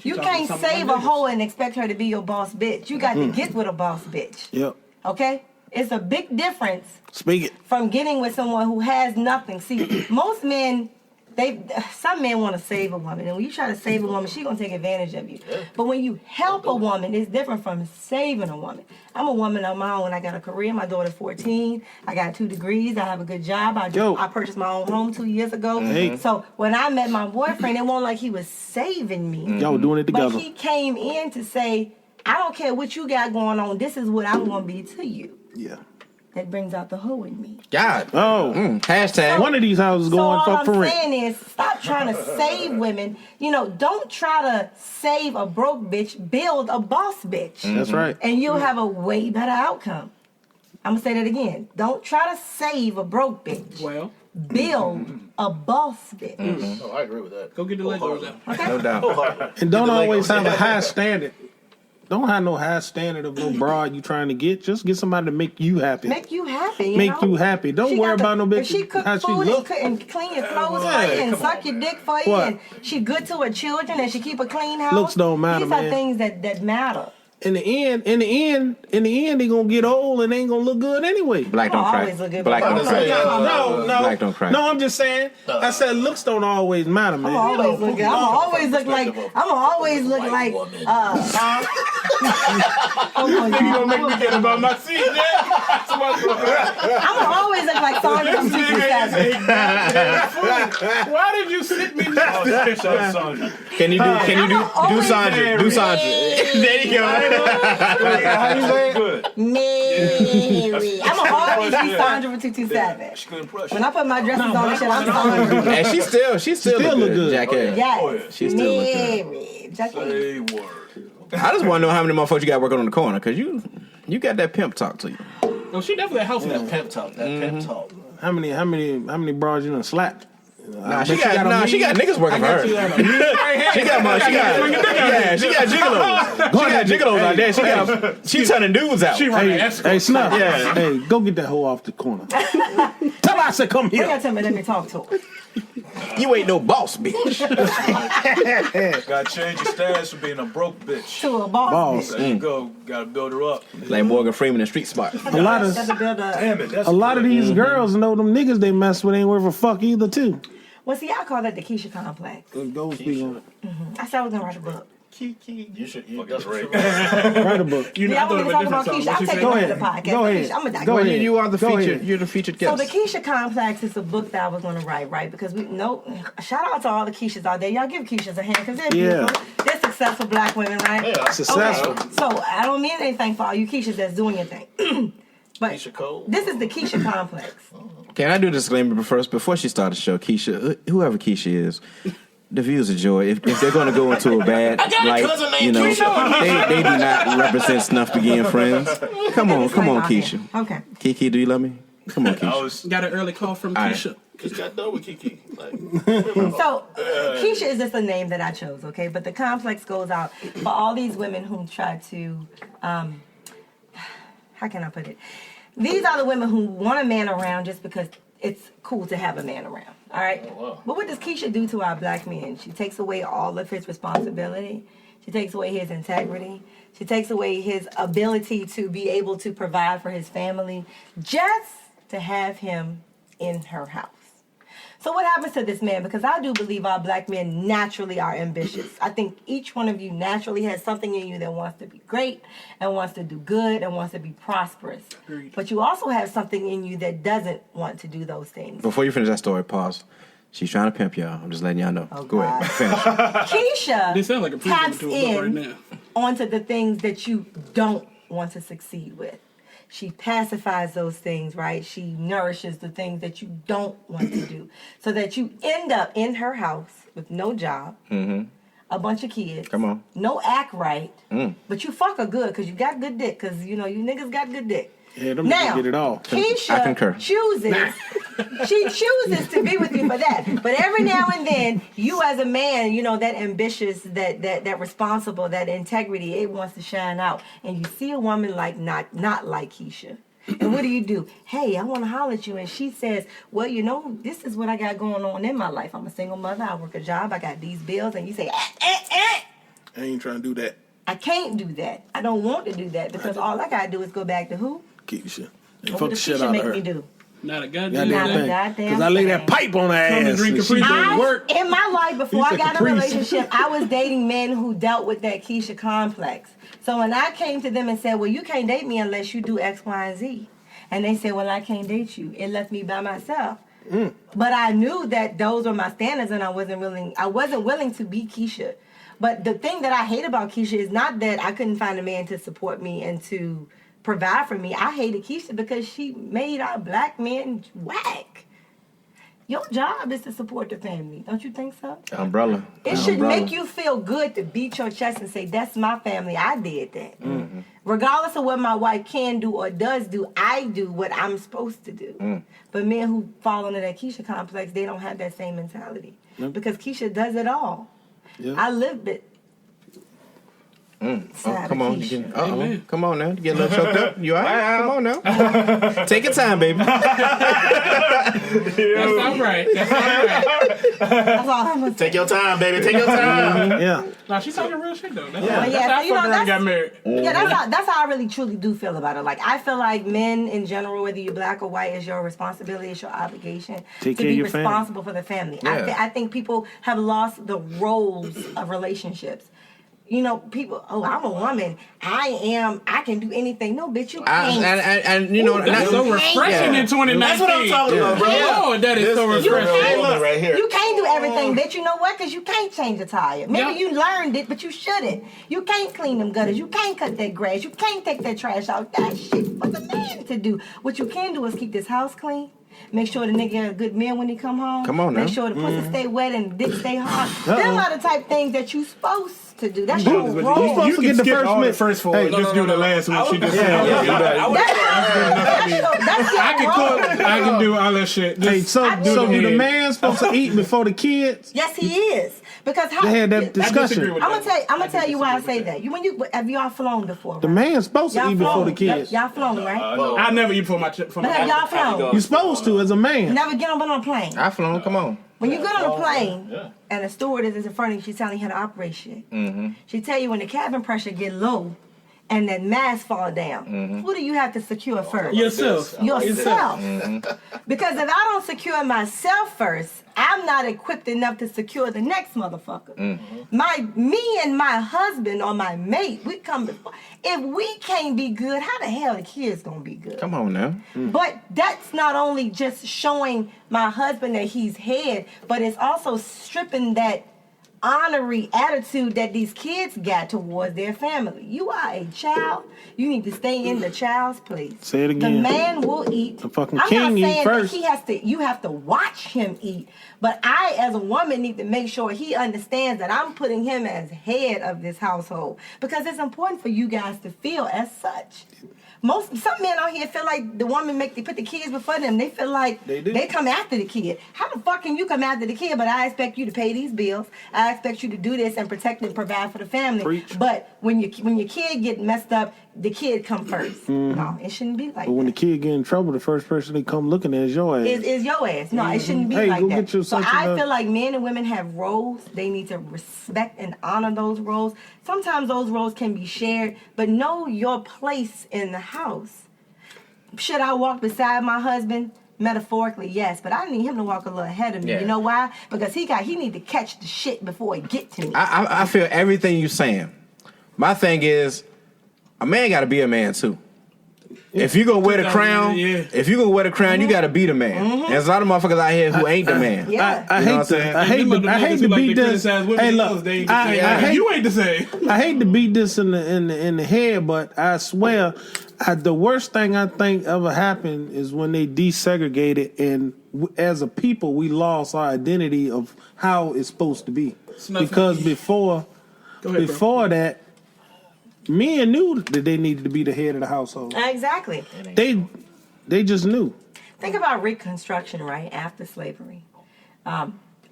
You can't save a hoe and expect her to be your boss bitch. You got to get with a boss bitch. Yep. Okay? It's a big difference Speak it. from getting with someone who has nothing. See, most men, some men want to save a woman, and when you try to save a woman, she's gonna take advantage of you. But when you help a woman, it's different from saving a woman. I'm a woman on my own. I got a career. My daughter's 14. I got 2 degrees. I have a good job. I purchased my own home 2 years ago. So when I met my boyfriend, it wasn't like he was saving me. Y'all doing it together. But he came in to say, I don't care what you got going on. This is what I'm gonna be to you. Yeah. That brings out the hoe in me. God. Oh. Hashtag. One of these houses So going all fuck I'm for rent. saying is, stop trying to save women. You know, don't try to save a broke bitch. Build a boss bitch. That's right. And you'll have a way better outcome. I'm going to say that again. Don't try to save a broke bitch. Well, Build a boss bitch. Oh, I agree with that. go get the Legos out. Okay? No doubt. And don't always have a high standard. Don't have no high standard of no broad you trying to get. Just get somebody to make you happy. Make you happy. Make you happy. Don't She worry got about no bitch. If she cook how she food look. and clean your clothes for you and suck your dick for you What? and she good to her children and she keep a clean house. Looks don't matter, These are man. things that matter. In the end, they gonna get old and they ain't gonna look good anyway. Black don't cry. Always look good. Black don't cry. No. Black don't cry. No, I'm just saying. I said looks don't always matter, man. I'm always look good. I'm always look like. You gonna make me get about my seat, I'm always look like Sandra from 227. Why did you sit me next to Sandra. Can you do Sandra? Do Sandra. There you go. How you say it? Good. Mary. I'm always be Sandra from 227. She could impress you. When I put my dresses on and shit, I'm Sandra. And she still look good. Jackass. Yes. She still look good. Mary. Jackie. Say word. I just want to know how many motherfuckers you got working on the corner, cause you got that pimp talk to you. No, she definitely a house That pimp talk. That pimp talk. How many bras you done slapped? Nah, she got niggas working for her. She got gigolos out there. She turning dudes out. She running escort. Hey, Snuff. Yeah. Hey, go get that hoe off the corner. Tell her I said come Bring her here. to me, let me talk to her. You ain't no boss, bitch. Gotta change your status from being a broke bitch. To a boss. There you go. Gotta build her up. Like Morgan Freeman in Street Smart. A lot of Damn it. That's a lot of these girls know them niggas they mess with ain't worth a fuck either too. Well, see, I call that the Keisha complex. Go speak on it. I said I was gonna write a book. You should. That's right. Write a book. You know, Yeah, I I thought want to of a talk different about song. Keisha. What I'll you take say? it Go on the ahead. podcast. Go ahead. I'm gonna Go ahead. You are the Go featured. ahead. You're the featured So guest. the Keisha complex is a book that I was gonna write, right? Because shout out to all the Keishas out there. Y'all give Keishas a hand because they're beautiful. They're successful black women, right? Yeah. Successful. Okay. So I don't mean anything for all you Keishas that's doing your thing. But Keisha Cole. this is the Keisha complex. Can I do a disclaimer first before she started the show? Keisha, whoever Keisha is, the views of Joy. If they're going to go into a bad I got a light, cousin named Keisha. they do not represent Snuff Magee friends. Come on, Disclaimer Keisha. here. Okay. Kiki, do you love me? Come on, I Keisha. was Got an early call from right. Keisha. Just got done with Kiki. Like, So Keisha is just a name that I chose, okay? But the complex goes out for all these women who try to, how can I put it? These are the women who want a man around just because it's cool to have a man around, all right? Oh, wow. But what does Keisha do to our black men? She takes away all of his responsibility. She takes away his integrity. She takes away his ability to be able to provide for his family just to have him in her house. So what happens to this man? Because I do believe our black men naturally are ambitious. I think each one of you naturally has something in you that wants to be great and wants to do good and wants to be prosperous. Agreed. But you also have something in you that doesn't want to do those things. Before you finish that story, pause. She's trying to pimp y'all. I'm just letting y'all know. Oh, Go God. ahead. Finish. Keisha This sounds like a preview taps to a book right in now. onto the things that you don't want to succeed with. She pacifies those things, right? She nourishes the things that you don't want to do. So that you end up in her house with no job, a bunch of kids. Come on. No act right. But you fuck her good because you got good dick. Because, you know, you niggas got good dick. Yeah, them Now, niggas get it all. I concur. Keisha chooses, she chooses to be with you for that. But every now and then, you as a man, you know, that ambitious, that responsible, that integrity, it wants to shine out. And you see a woman like not like Keisha. And what do? Hey, I want to holler at you. And she says, well, you know, this is what I got going on in my life. I'm a single mother. I work a job. I got these bills. And you say, I ain't trying to do that. I can't do that. I don't want to do that because all I got to do is go back to who? Keisha. And What fuck the does shit Keisha out make of her. me do? Not a goddamn Not a thing. goddamn Because I lay that thing. pipe on her and ass. drink and Capri she Sun. didn't work. In my life, before You I said got in a Caprice. relationship, I was dating men who dealt with that Keisha complex. So when I came to them and said, well, you can't date me unless you do X, Y, and Z. And they said, well, I can't date you. It left me by myself. But I knew that those were my standards and I wasn't willing to be Keisha. But the thing that I hate about Keisha is not that I couldn't find a man to support me and to provide for me. I hated Keisha because she made our black men whack. Your job is to support the family. Don't you think so? Umbrella. It should make you feel good to beat your chest and say, that's my family. I did that. Regardless of what my wife can do or does do, I do what I'm supposed to do. But men who fall under that Keisha complex, they don't have that same mentality. Because Keisha does it all. Yeah. I lived it. Oh, Side come of on. Keisha. Uh-oh. Come on now. You get a little choked up. You all right? Come on now. Take your time, baby. That's all right. That's all right. That's all I'm gonna say. Take your time, baby. Take your time. Yeah. Nah, she's talking real shit though. That's, Yeah, that's so, how I you know, fucked around and got married. Yeah, that's how I really truly do feel about it. Like, I feel like men in general, whether you're black or white, is your responsibility, it's your obligation Take to care of be your family. responsible for the family. Yeah. I think people have lost the roles of relationships. You know, people, oh, I'm a woman. I can do anything. No, bitch, you can't. And you know, That's so refreshing in 2019. That's what I'm talking about, bro. Oh, that is so This is refreshing. real woman right here. You can't do everything, bitch. You know what? Because you can't change a tire. Maybe Yeah. you learned it, but you shouldn't. You can't clean them gutters. You can't cut that grass. You can't take that trash out. That shit for the man to do. What you can do is keep this house clean. Make sure the nigga a good meal when he come home. Come on now. Make sure the pussy stay wet and the dick stay hard. Them are the type things that you supposed to do. That's your role. supposed to get the skip first all the mid- first four. Hey, Just do the last one. She just said. That's your I can role. cook. I can do all that shit. Hey, Just so do do the head. man supposed to eat before the kids? Yes, he is. Because how They had that I disagree discussion. with I'm that. gonna tell you why I say that. Have y'all flown before? The right? man's supposed to Y'all eat before flown. the kids. Y'all flown, right? I never eat for my. For But have y'all my flown? You're supposed to as a man. Never get on a plane. I flown. Come on. When you get on a plane and a stewardess is in front of you, she's telling you how to operate shit. She tell you when the cabin pressure get low and that mask fall down. Who do you have to secure first? yourself. Yourself. Because if I don't secure myself first, I'm not equipped enough to secure the next motherfucker. Me and my husband or my mate, we come before. If we can't be good, how the hell the kids gonna be good? Come on now. But that's not only just showing my husband that he's head, but it's also stripping that honorary attitude that these kids got towards their family. You are a child. You need to stay in the child's place. Say it The again. man will eat. The fucking I'm king not eat saying first. that he has to. You have to watch him eat. But I, as a woman, need to make sure he understands that I'm putting him as head of this household because it's important for you guys to feel as such. Some men out here feel like the woman they put the kids before them. They feel like They do. they come after the kid. How the fuck can you come after the kid? But I expect you to pay these bills. I expect you to do this and protect and provide for the family. Preach. But when your kid get messed up, the kid come first. No, it shouldn't be like But when the that. kid get in trouble, the first person they come looking at is your ass. Is your ass. No, it shouldn't be Hey, like go that. get your So such I and feel that. like men and women have roles. They need to respect and honor those roles. Sometimes those roles can be shared, but know your place in the house. Should I walk beside my husband Metaphorically, yes, but I need him to walk a little ahead of me. Yeah. You know why? Because he need to catch the shit before he get to me. I feel everything you're saying. My thing is, a man got to be a man too. If you gonna wear the crown, you got to be the man. There's a lot of motherfuckers out here who ain't the man. Yeah. I hate to beat this. Hey, look, You ain't the same. I hate to beat this in the head, but I swear, the worst thing I think ever happened is when they desegregated, and as a people, we lost our identity of how it's supposed to be. Because before that, men knew that they needed to be the head of the household. Exactly. They just knew. Think about Reconstruction, right? After slavery.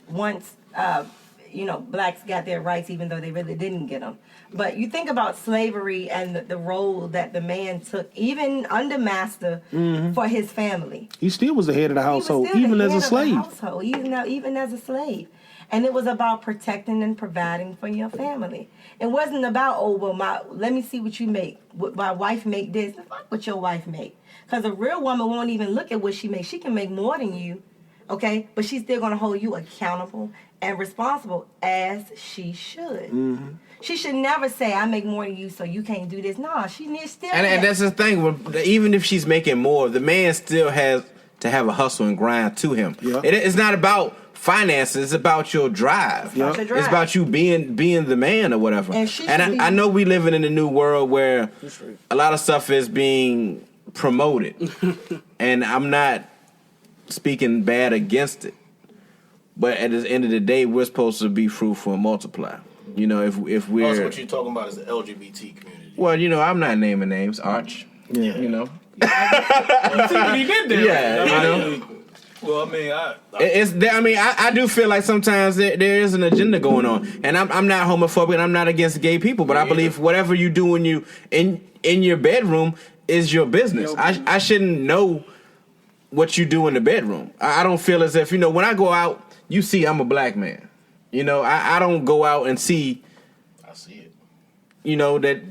Once, blacks got their rights, even though they really didn't get them. But you think about slavery and the role that the man took, even under master, for his family. He still was the head of the household, even as a slave. Even as a slave. And it was about protecting and providing for your family. It wasn't about, let me see what you make. My wife make this. Fuck what your wife make. Because a real woman won't even look at what she makes. She can make more than you, okay? But she's still going to hold you accountable and responsible as she should. Mm-hmm. She should never say, I make more than you, so you can't do this. No, she needs still. And that's the thing. Even if she's making more, the man still has to have a hustle and grind to him. Yep. It's not about finances. It's about your drive. Yep. It's about you being the man or whatever. And I know we living in a new world where a lot of stuff is being promoted. And I'm not speaking bad against it. But at the end of the day, we're supposed to be fruitful and multiply. You know, if we're... Also, what you're talking about is the LGBT community. Well, I'm not naming names. Arch. Yeah. You know. You see what he did there. Yeah, Well, I mean, I do feel like sometimes there is an agenda going on, and I'm not homophobic, and I'm not against gay people, but I believe whatever you do when you in your bedroom is your business. I shouldn't know what you do in the bedroom. I don't feel as if when I go out, you see I'm a black man. I don't go out and see. I see it. That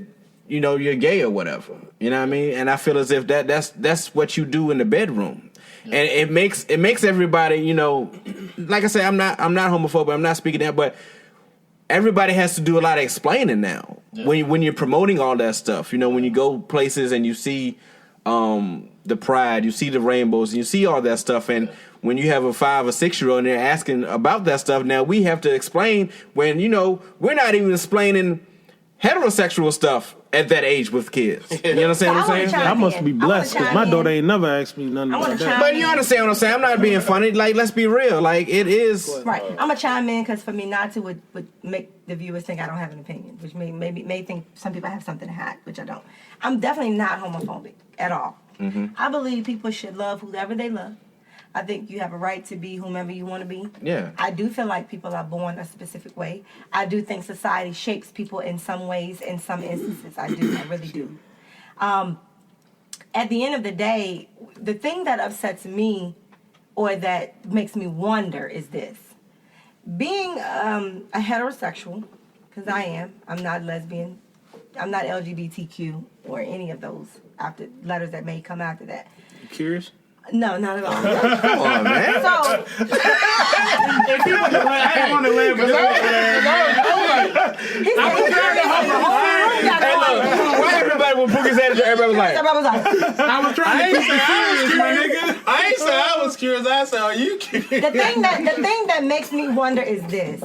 you're gay or whatever. You know what I mean? And I feel as if that's what you do in the bedroom. And it makes everybody, like I say, I'm not homophobic. I'm not speaking that, but everybody has to do a lot of explaining now. Yeah. When you're promoting all that stuff, when you go places and you see the pride, you see the rainbows, and you see all that stuff, and when you have a 5 or 6 year old and they're asking about that stuff, now we have to explain when we're not even explaining heterosexual stuff at that age with kids. You understand what I'm saying? I must be blessed because my daughter ain't never asked me nothing about that. But you understand what I'm saying? I'm not being funny. Like, let's be real. Like, it is. Right. I'm going to chime in because for me not to would make the viewers think I don't have an opinion, which may think some people have something to hide, which I don't. I'm definitely not homophobic at all. Mm-hmm. I believe people should love whoever they love. I think you have a right to be whomever you want to be. Yeah. I do feel like people are born a specific way. I do think society shapes people in some ways, in some instances. I do. I really do. At the end of the day, the thing that upsets me or that makes me wonder is this. Being a heterosexual, because I am. I'm not lesbian. I'm not LGBTQ or any of those after letters that may come after that. You curious? No, not at all. Come on, man. So, if he was I didn't want to laugh, but I was trying to hold why everybody when Pook said it, everybody was like, I was trying to say I was curious, I ain't say I was curious. I said, are you curious? The thing that makes me wonder is this.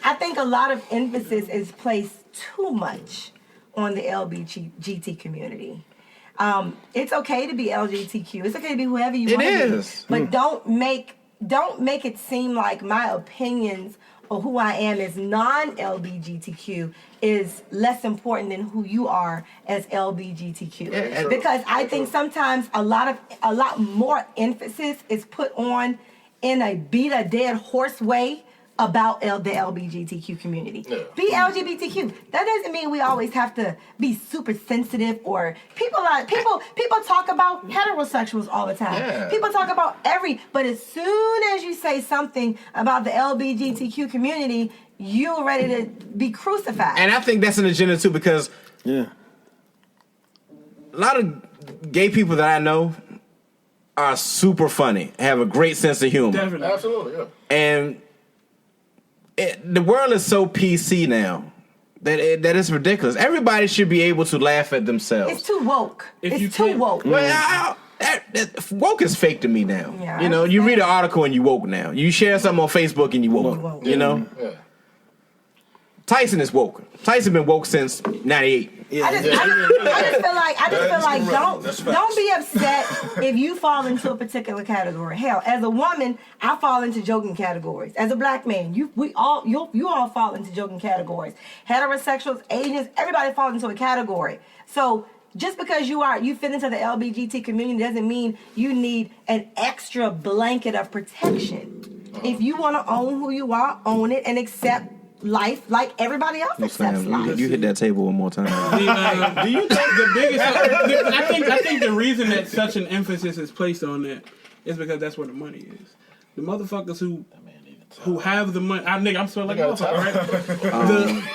I think a lot of emphasis is placed too much on the LGBT community. It's okay to be LGBTQ. It's okay to be whoever you want to be. But don't make it seem like my opinions or who I am as non-LGBTQ is less important than who you are as LGBTQ. Because I think sometimes a lot more emphasis is put on in a beat a dead horse way about the LGBTQ community. Yeah. Be LGBTQ. That doesn't mean we always have to be super sensitive or people talk about heterosexuals all the time. Yeah. People talk about but as soon as you say something about the LGBTQ community, you're ready to be crucified. And I think that's an agenda too because a lot of gay people that I know, are super funny, have a great sense of humor. Definitely. Absolutely, yeah. And the world is so PC now that it's ridiculous. Everybody should be able to laugh at themselves. It's too woke. If you It's too can't- woke. Well, woke is fake to me now. Yeah, you know, you read an article and you woke now. You share something on Facebook and you woke. You know? Yeah. Tyson is woke. Tyson been woke since 98. I just feel like don't be upset if you fall into a particular category. Hell, as a woman, I fall into joking categories. As a black man, you all fall into joking categories. Heterosexuals, Asians, everybody falls into a category. So just because you fit into the LGBT community doesn't mean you need an extra blanket of protection. If you want to own who you are, own it and accept life like everybody else accepts life. You hit that table one more time. Do you think the biggest? I think the reason that such an emphasis is placed on that is because that's where the money is. The motherfuckers who have the money. I'm sweating like a motherfucker, right?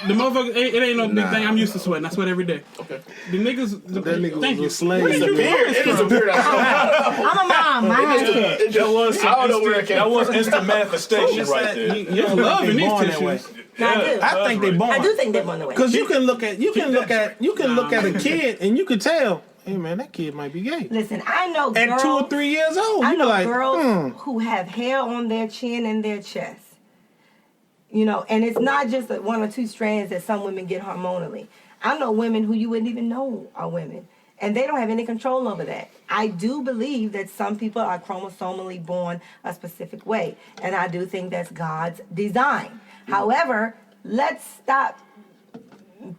The motherfuckers. It ain't no big thing. I'm used to sweating. I sweat every day. Okay. The niggas. That nigga Thank was you. a slave. Where did you get this from? I'm a mom. That was instant manifestation right there. You're loving these born that tissues. way. I I think they born. I do think they're born that way. Because you can look at a kid and you can tell, hey man, that kid might be gay. Listen, I know At girls, 2 or 3 years old, I you be know like, girls who have hair on their chin and their chest. You know, and it's not just one or two strands that some women get hormonally. I know women who you wouldn't even know are women, and they don't have any control over that. I do believe that some people are chromosomally born a specific way, and I do think that's God's design. However, let's stop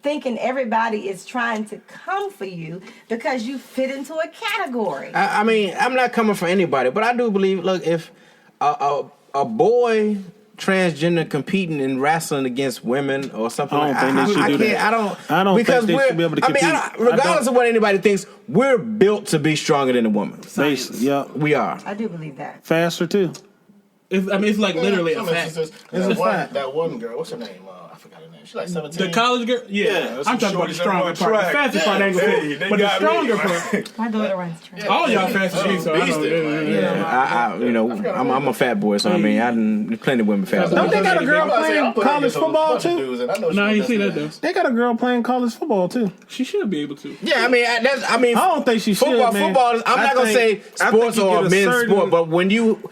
thinking everybody is trying to come for you because you fit into a category. I mean, I'm not coming for anybody, but I do believe. Look, if a boy transgender competing and wrestling against women or something, I don't think they should do that. I don't because think they should be able to compete. Regardless of what anybody thinks, we're built to be stronger than a woman. Basically, yeah. We are. I do believe that. Faster too. It's like literally a fact. That one girl, what's her name? I forgot her name. She's like 17. The college girl? Yeah. I'm talking about the stronger part. The fastest part ain't gonna fit. But the stronger part. My daughter runs track. All y'all fast as me, so I know. I'm a fat boy, so I mean, I done plenty of women fat boys. Don't they got a girl playing college football too? No, I ain't see that though. They got a girl playing college football too. She should be able to. Yeah, I don't think she should. Football is, I'm not gonna say sports or men's sport, but when you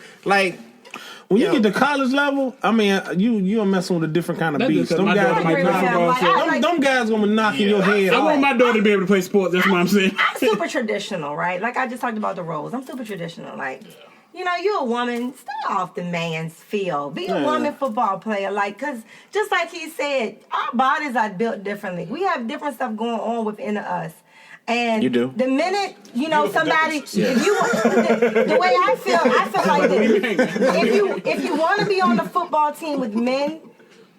when you get to college level, I mean, you're messing with a different kind of beast. Them guys gonna be knocking your head off. I want my daughter to be able to play sports. That's what I'm saying. I'm super traditional, right? Like I just talked about the roles. I'm super traditional. Like, you know, you're a woman. Stay off the man's field. Be a woman football player. Like, because just like he said, our bodies are built differently. We have different stuff going on within us. And you do. The minute, you know, somebody, if you the way I feel like this, if you want to be on the football team with men,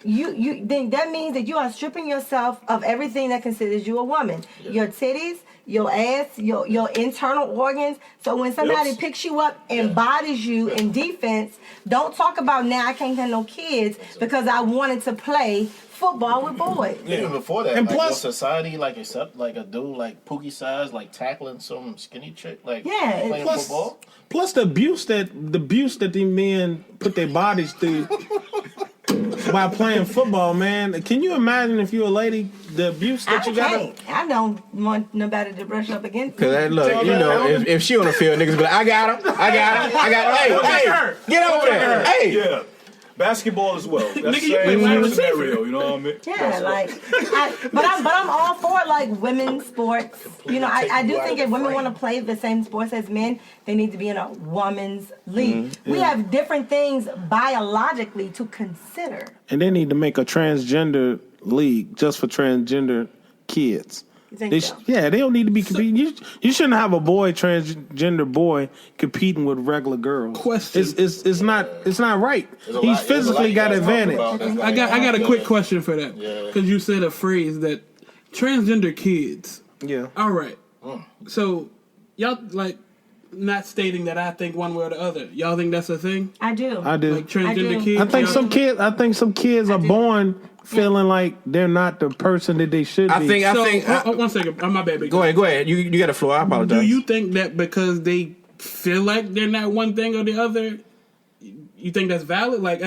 you then that means that you are stripping yourself of everything that considers you a woman. Your titties, your ass, your internal organs. So when somebody picks you up and bodies you in defense, don't talk about now I can't have no kids because I wanted to play football with boys. Even before that, and like, plus society, like accept like a dude like Pookie size, like tackling some skinny chick, like playing plus, football. Plus the abuse that these men put their bodies through by playing football, man. Can you imagine if you're a lady, the abuse that you got? I don't want nobody to brush up against me. Because look, you know, if she on the field, niggas be like, I got her. Hey, get over there. Hey. Yeah. Basketball as well. That's Nigga, the you same play scenario, you know what I mean? Yeah, but I'm all for like women's sports. You know, I do think if women want to play the same sports as men, they need to be in a woman's league. We have different things biologically to consider. And they need to make a transgender league just for transgender kids. You think so? Yeah, they don't need to be competing. You shouldn't have a transgender boy competing with regular girls. Question. It's not right. He's physically got advantage. I got a quick question for that because you said a phrase that transgender kids. Yeah. All right. So y'all like not stating that I think one way or the other. Y'all think that's a thing? I do. I do. Like transgender kids. I think some kids are born feeling like they're not the person that they should be. I think. One second. My bad. Go ahead. You got the floor. I apologize. Do you think that because they feel like they're not one thing or the other, you think that's valid? Like,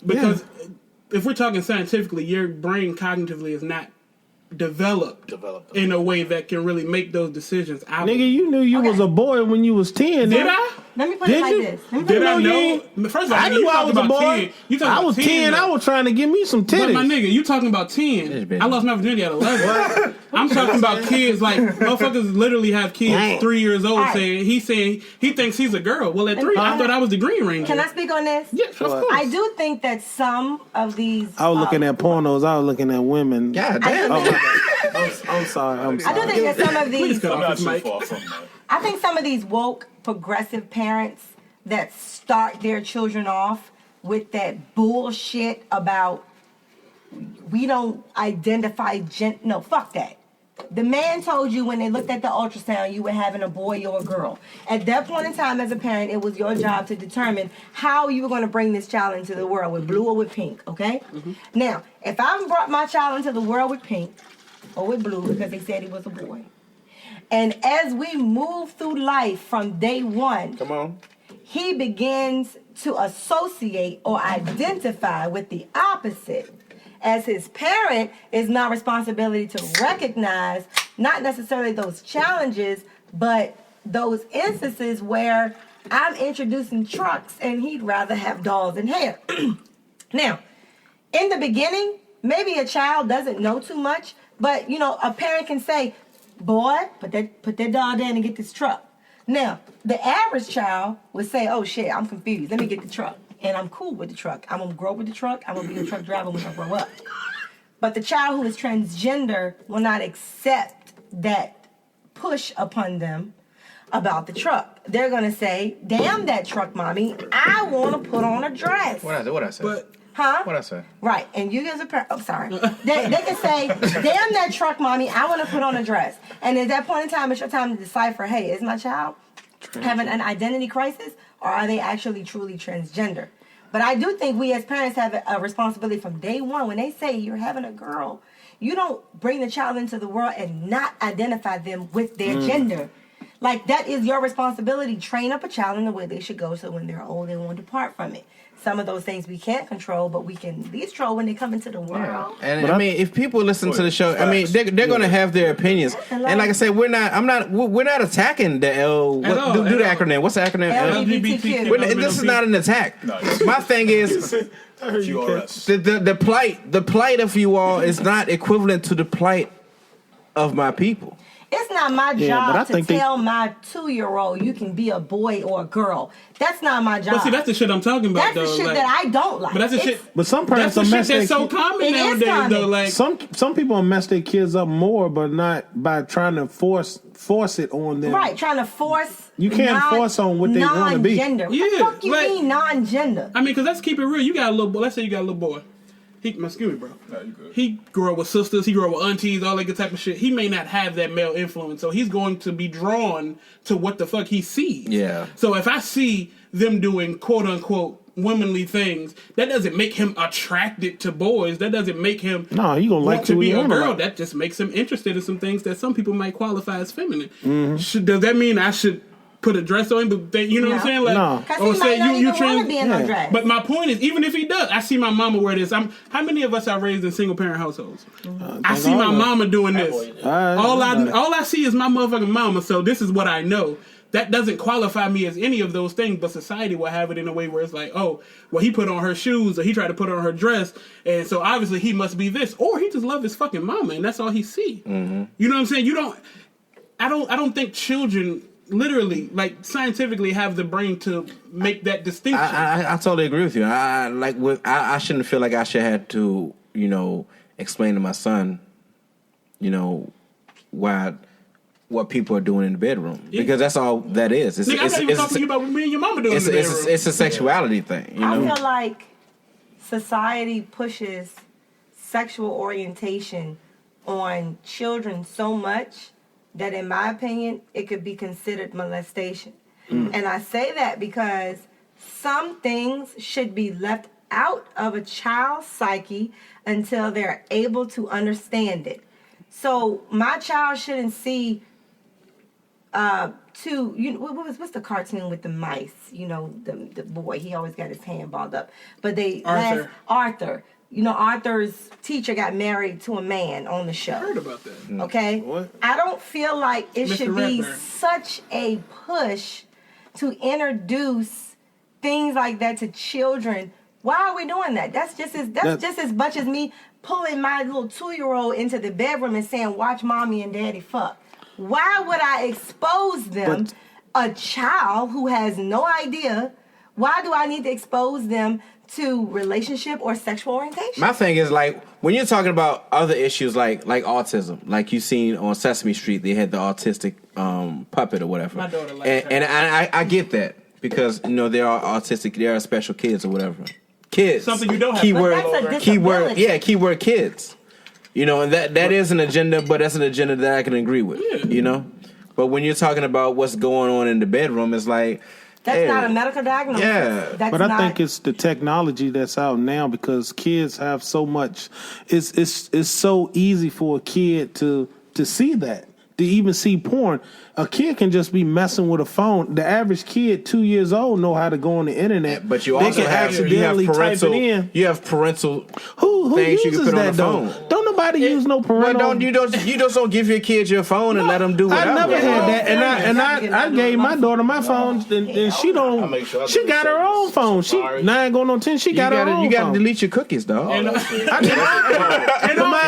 because if we're talking scientifically, your brain cognitively is not developed in a way that can really make those decisions. Nigga, you knew you was a boy when you was 10. Did I? Let me put it like this. Did I know? First of all, I knew I was a boy. I was 10. I was trying to give me some titties. But my nigga, you talking about 10. I lost my virginity at 11. I'm talking about kids like motherfuckers literally have kids 3 years old saying he thinks he's a girl. Well, at 3, I thought I was the Green Ranger. Can I speak on this? Yes, of course. I do think that some of these. I was looking at pornos. I was looking at women. God damn. I'm sorry. I do think that some of these. I'm not too far from that. I think some of these woke, progressive parents that start their children off with that bullshit about we don't identify no, fuck that. The man told you when they looked at the ultrasound you were having a boy or a girl. At that point in time as a parent, it was your job to determine how you were going to bring this child into the world, with blue or with pink, okay? Mm-hmm. Now, if I brought my child into the world with pink or with blue because they said he was a boy, and as we move through life from day one, he begins to associate or identify with the opposite. As his parent, it's my responsibility to recognize not necessarily those challenges, but those instances where I'm introducing trucks and he'd rather have dolls and hair. Now, in the beginning, maybe a child doesn't know too much, but a parent can say, boy, put that doll down and get this truck. Now, the average child would say, oh shit, I'm confused. Let me get the truck. And I'm cool with the truck. I'm going to grow with the truck. I'm going to be a truck driver when I grow up. But the child who is transgender will not accept that push upon them about the truck. They're going to say, damn that truck, mommy. I want to put on a dress. What I say? Huh? What I say? Right. And you as a parent, sorry. They can say, damn that truck, mommy. I want to put on a dress. And at that point in time, it's your time to decipher, hey, is my child having an identity crisis, or are they actually truly transgender? But I do think we as parents have a responsibility from day one. When they say you're having a girl, you don't bring the child into the world and not identify them with their gender. Like, that is your responsibility. Train up a child in the way they should go so when they're old, they won't depart from it. Some of those things we can't control, but we can at least control when they come into the world. And I mean, if people listen to the show, I mean, they're going to have their opinions. And like I said, we're not attacking the L. Do the acronym. What's the acronym? LGBTQ. This is not an attack. My thing is, the plight of you all is not equivalent to the plight of my people. It's not my job to tell my 2-year-old you can be a boy or a girl. That's not my job. But see, that's the shit I'm talking about. That's the shit that I don't like. But that's the shit. But some parents that's the shit that's so common nowadays, though. Like some people mess their kids up more, but not by trying to force it on them. Right, trying to force. You can't force on what they want to be. Non-gender. What the fuck you mean non-gender? I mean, because let's keep it real. You got a little boy. Let's say you got a little boy. Excuse me, bro. No, you good. He grew up with sisters. He grew up with aunties, all that good type of shit. He may not have that male influence, so he's going to be drawn to what the fuck he sees. Yeah. So if I see them doing quote unquote womanly things, that doesn't make him attracted to boys. That doesn't make him he gonna want to be a girl. That just makes him interested in some things that some people might qualify as feminine. Mm-hmm. Does that mean I should put a dress on him? You know what I'm saying? Like, no. Or say you trans. No dress. But my point is, even if he does, I see my mama wear this. How many of us are raised in single parent households? I see my mama doing this. All I see is my motherfucking mama. So this is what I know. That doesn't qualify me as any of those things, but society will have it in a way where it's like, oh, well, he put on her shoes or he tried to put on her dress, and so obviously he must be this, or he just loves his fucking mama, and that's all he see. Mm-hmm. You know what I'm saying? I don't think children literally, like, scientifically have the brain to make that distinction. I totally agree with you. I shouldn't feel like I should have to, explain to my son, what people are doing in the bedroom, because that's all that is. I'm not even talking to you about what me and your mama doing in the bedroom. It's a sexuality thing. I feel like society pushes sexual orientation on children so much that, in my opinion, it could be considered molestation. And I say that because some things should be left out of a child's psyche until they're able to understand it. So my child shouldn't see to what's the cartoon with the mice? You know, the boy, he always got his hand balled up. But Arthur. You know, Arthur's teacher got married to a man on the show. I heard about that. Okay? What? I don't feel like it Mr. should be Redburn. such a push to introduce things like that to children. Why are we doing that? That's just as much as me pulling my little 2-year-old into the bedroom and saying, watch mommy and daddy fuck. Why would I expose them, a child who has no idea, why do I need to expose them to relationship or sexual orientation? My thing is, like, when you're talking about other issues like autism, like you seen on Sesame Street, they had the autistic puppet or whatever. My daughter likes and I get that because, you know, there are special kids or whatever. Kids. Something you don't have. Keyword kids. You know, and that is an agenda, but that's an agenda that I can agree with. Yeah. You know? But when you're talking about what's going on in the bedroom, it's like, that's not a medical diagnosis. Yeah. But I think it's the technology that's out now because kids have so much. It's so easy for a kid to see that. To even see porn. A kid can just be messing with a phone. The average kid, 2 years old, know how to go on the internet. But you also accidentally type it in. You have parental who things uses you can put that on the though? phone. Don't nobody use no parental. You just don't give your kids your phone and let them do whatever. I never had that, and I gave my daughter my phone, and she don't. She got her own phone. She 9 going on 10. She got her own. You got to phone. delete your cookies, dog. And mine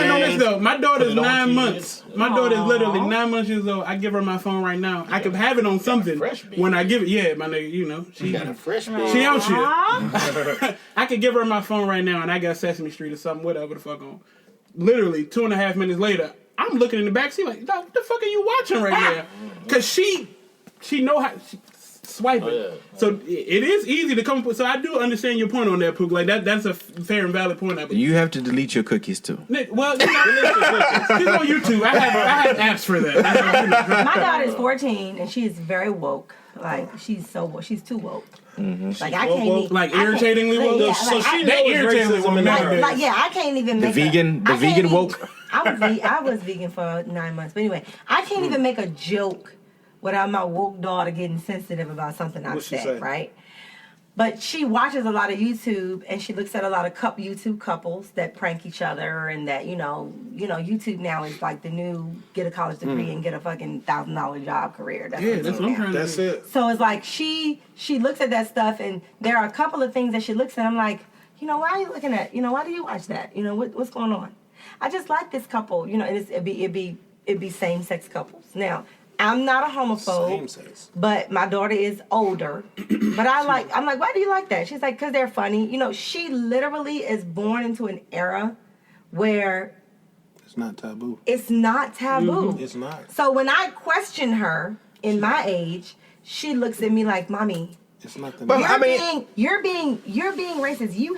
on this though. My daughter's 9 months. My daughter is literally 9 months years old. I give her my phone right now. I could have it on something when I give it. Yeah, my nigga, you know, she got a fresh baby. She out shit. I could give her my phone right now, and I got Sesame Street or something, whatever the fuck on. Literally 2.5 minutes later, I'm looking in the back seat like, what the fuck are you watching right now? Because she know how. Swiping. Oh, yeah. So it is easy to come up. So I do understand your point on that, Pook. Like that's a fair and valid point. You have to delete your cookies too. Well, you know, she's on YouTube. I have apps for that. My daughter's 14 and she is very woke. Like she's so woke. She's too woke. Mm-hmm. Like I can't even, like irritatingly woke. Yeah, so like, she knows racism in that. Like I can't even the make vegan woke. I was vegan for 9 months, but anyway, I can't even make a joke without my woke daughter getting sensitive about something I've said, right? But she watches a lot of YouTube, and she looks at a lot of YouTube couples that prank each other, and that you know, YouTube now is like the new get a college degree and get a fucking $1,000 job career. That's what I'm trying to do. That's it. So it's like she looks at that stuff, and there are a couple of things that she looks at. I'm like, why are you looking at? Why do you watch that? What's going on? I just like this couple, and it'd be same sex couples now. I'm not a homophobe, but my daughter is older. But I'm like, why do you like that? She's like, because they're funny. She literally is born into an era where it's not taboo. It's not taboo. Mm-hmm. It's not. So when I question her in my age, she looks at me like, "Mommy, it's nothing." You're being racist. You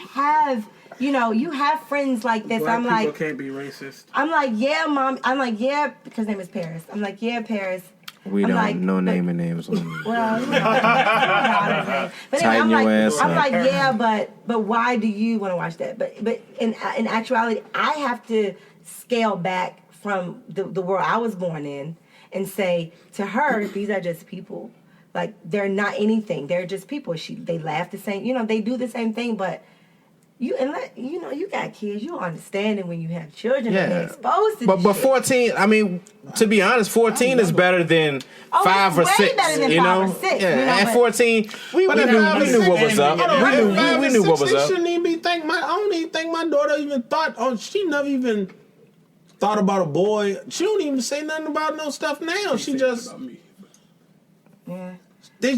have friends like this." Black I'm people like, can't be racist. I'm like, yeah, Mom. I'm like, yeah, because his name is Paris. I'm like, yeah, Paris. We I'm don't like, know naming names on them. Well, but anyway, I'm like, yeah, but why do you want to watch that? But in actuality, I have to scale back from the world I was born in and say to her, these are just people. Like they're not anything. They're just people. They laugh the same. They do the same thing, but. You got kids. You understand it when you have children and they're exposed to. But 14. I mean, to be honest, 14 is better than 5 or 6. Better than 5 or 6. Yeah, at 14, we knew what was up. We knew what was up. Shouldn't even be think. I don't even think my daughter even thought. Oh, she never even thought about a boy. She don't even say nothing about no stuff now. She just.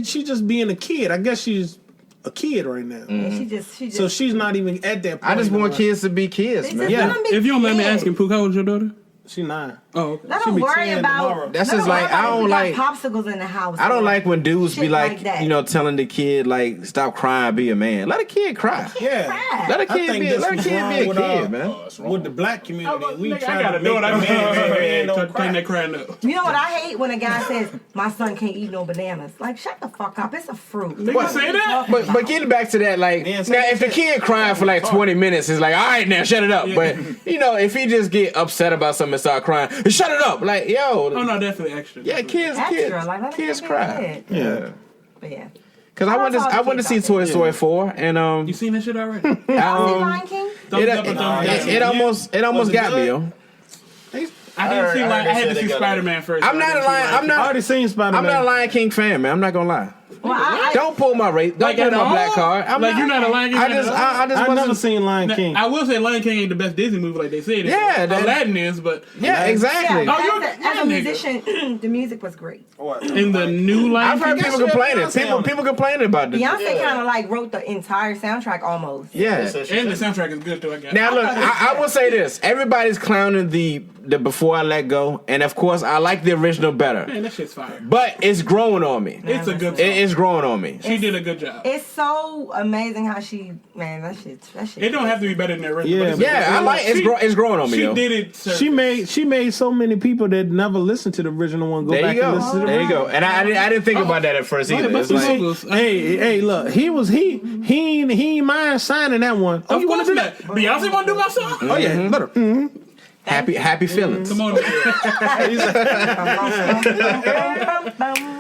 She just being a kid. I guess she's a kid right now. Mm-hmm. She just. So she's not even at that point. I just want kids to be kids, man. Yeah. If you don't mind me asking, Pook, how old is your daughter? She's 9. Oh, okay. I don't worry about. That's just like I don't like popsicles in the house. I don't like when dudes be like that. telling the kid like stop crying, be a man. Let a kid cry. Yeah, let a kid be a kid, man. With the black community, we try to do it. Man, turn that crying up. You know what I hate when a guy says my son can't eat no bananas. Like shut the fuck up. It's a fruit. Nigga say that. But getting back to that, like now if the kid crying for like 20 minutes, it's like all right now shut it up. But if he just get upset about something and start crying. Shut it up, like yo. Oh no, definitely extra. Yeah, kids cry. Yeah. But yeah. Cause I went to see Toy Story 4 and You seen that shit already? Lion King? It almost got me, yo. I didn't see I had to see Spider-Man first. I'm not a Lion. I already seen Spider-Man. I'm not a Lion King fan, man. I'm not gonna lie. Well, Don't pull my race. Don't pull my black card. You're not a Lion King. I've never seen Lion King. I will say Lion King ain't the best Disney movie like they said. Yeah, Aladdin is, but exactly. Yeah, as a musician, the music was great. In the new Lion I've heard people complaining. People complaining about this. Beyonce kind of like wrote the entire soundtrack almost. Yeah, and the soundtrack is good too. I guess. Now look, I will say this: everybody's clowning the Before I Let Go, and of course I like the original better. Man, that shit's fire. But it's growing on me. It's a good. It's growing on me. She did a good job. It's so amazing how that shit. It don't have to be better than the original. Yeah, I like it's growing on me. She did it. She made so many people that never listened to the original one go there back you go. and listen to the There you go. And I didn't think about that at first either. It's like, hey, look, he ain't mind signing that one. Oh, you want to do that? Beyonce want to do my song? Oh yeah, let her. Happy feelings. Come on.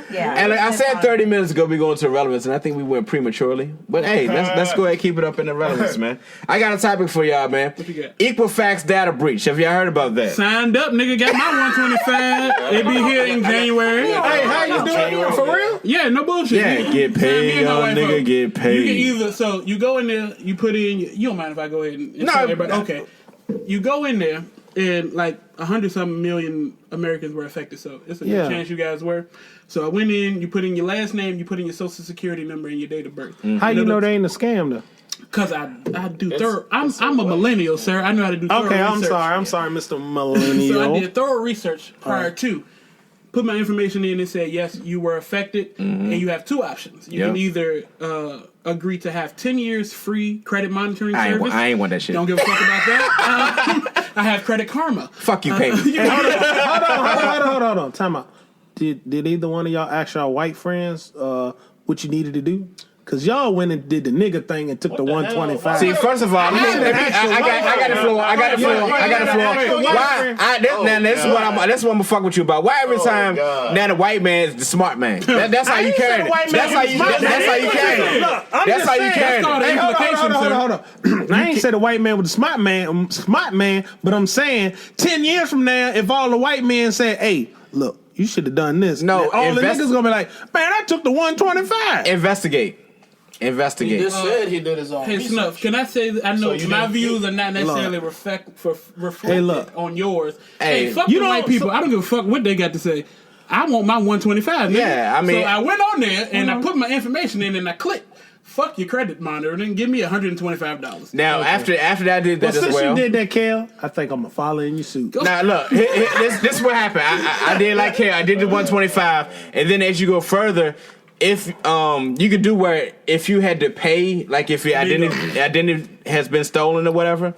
Yeah. And like I said 30 minutes ago, we going to Irrelevance, and I think we went prematurely. But hey, let's go ahead and keep it up in Irrelevance, man. I got a topic for y'all, man. What you got? Equifax data breach. Have y'all heard about that? Signed up, nigga. Got my 125. It be here in January. Hey, how you doing? For real? Yeah, no bullshit. Yeah, get paid, young nigga, get paid. You can either, you go in there, you put in, you don't mind if I go ahead and tell everybody? Okay. You go in there, and like 100-something million Americans were affected, so it's a good chance you guys were. So I went in, you put in your last name, you put in your social security number and your date of birth. Mm-hmm. How you know they ain't a scam though? Because I do thorough. I'm a millennial, sir. I know how to do thorough research. Okay, I'm sorry, Mr. Millennial. So I did thorough research prior to. Put my information in and said, yes, you were affected, and you have two options. You can either agree to have 10 years free credit monitoring service. I ain't want that shit. Don't give a fuck about that. I have Credit Karma. Fuck you, pay me. Hold on. Time out. Did either one of y'all ask y'all white friends what you needed to do? Cause y'all went and did the nigga thing and took the 125. See, first of all, I got the floor. Why? This is what I'm gonna fuck with you about. Why every time now the white man is the smart man? That's how you carry it. That's how you carry it. That's how you carry it. Hold on. I ain't say the white man was the smart man, but I'm saying 10 years from now, if all the white men say, "Hey, look, you should have done this," no, all the niggas gonna be like, "Man, I took the 125." Investigate. He just said he did his own research. Snuff, can I say that I know my views are not necessarily reflected on yours. Hey, fuck the white people. I don't give a fuck what they got to say. I want my 125. Yeah, I mean, so I went on there and I put my information in and I clicked. Fuck your credit monitor and then give me $125. Now after I did that as well. Since you did that, Kel, I think I'm gonna follow in your suit. Now look, this is what happened. I did like Kel. I did the 125, and then as you go further. If you could do where if you had to pay, like if your identity has been stolen or whatever,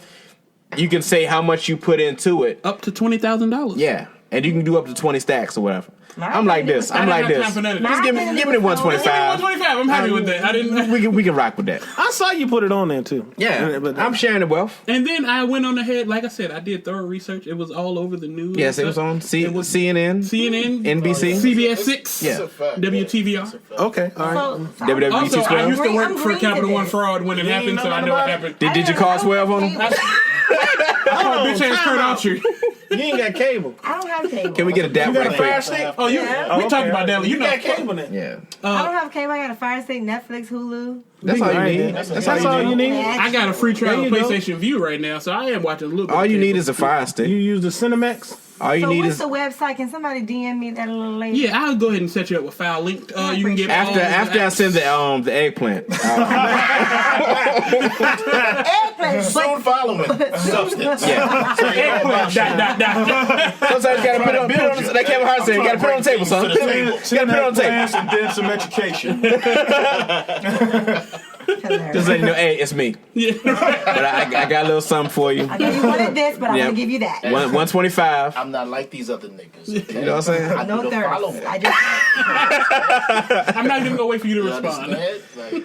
you can say how much you put into it. Up to $20,000. Yeah, and you can do up to 20 stacks or whatever. I'm like this. Just give me the 125. I'm happy with that. We can rock with that. I saw you put it on there too. Yeah, but I'm sharing the wealth. And then I went on ahead. Like I said, I did thorough research. It was all over the news. Yes, it was on CNN, NBC, CBS 6, WTVR. Okay, all right. WWT Also, 12. I used to work for Capital One Fraud when it happened, so I know what happened. Did you call 12 on them? Bitch ass Kurt Archer. You ain't got cable. I don't have cable. Can we get a dap right quick? Oh, we talked about that. You got cable then. Yeah. I don't have cable. I got a Fire Stick, Netflix, Hulu. That's all you need. That's all you need. I got a free trial of PlayStation View right now, so I am watching a little bit. All you need is a Fire Stick. You use the Cinemax? All you need what's is the website? Can somebody DM me that a little later? Yeah, I'll go ahead and set you up with file link. You can get after I send the eggplant. Eggplant. Soon following substance. Yeah. eggplant. Sometimes you gotta put it on. That Kevin Hart said, you gotta put it on the table, son. You gotta put it on the table. And then some education. Just let you know, hey, it's me. Yeah. But I got a little something for you. I know you wanted this, but I'm gonna give you that. 125. I'm not like these other niggas. You know what I'm saying? I No need to follow thirst. me. I'm not even gonna wait for you to respond. Understand? Like,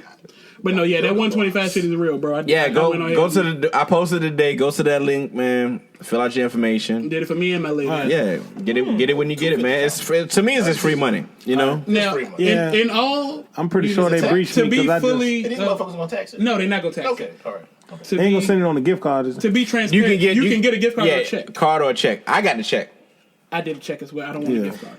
But no, yeah, that 125 shit is real, bro. Go to the. I posted today. Go to that link, man. Fill out your information. Did it for me and my lady. Yeah, get it when you get it, man. It's free, to me, it's just free money. You know. Now, in all, I'm pretty sure they breached me because these motherfuckers gonna tax it. No, they're not gonna tax it. Okay, all right. They ain't gonna send it on a gift card. To be transparent, you can get a gift card or a check. Card or a check. I got the check. I did a check as well. I don't want a gift card.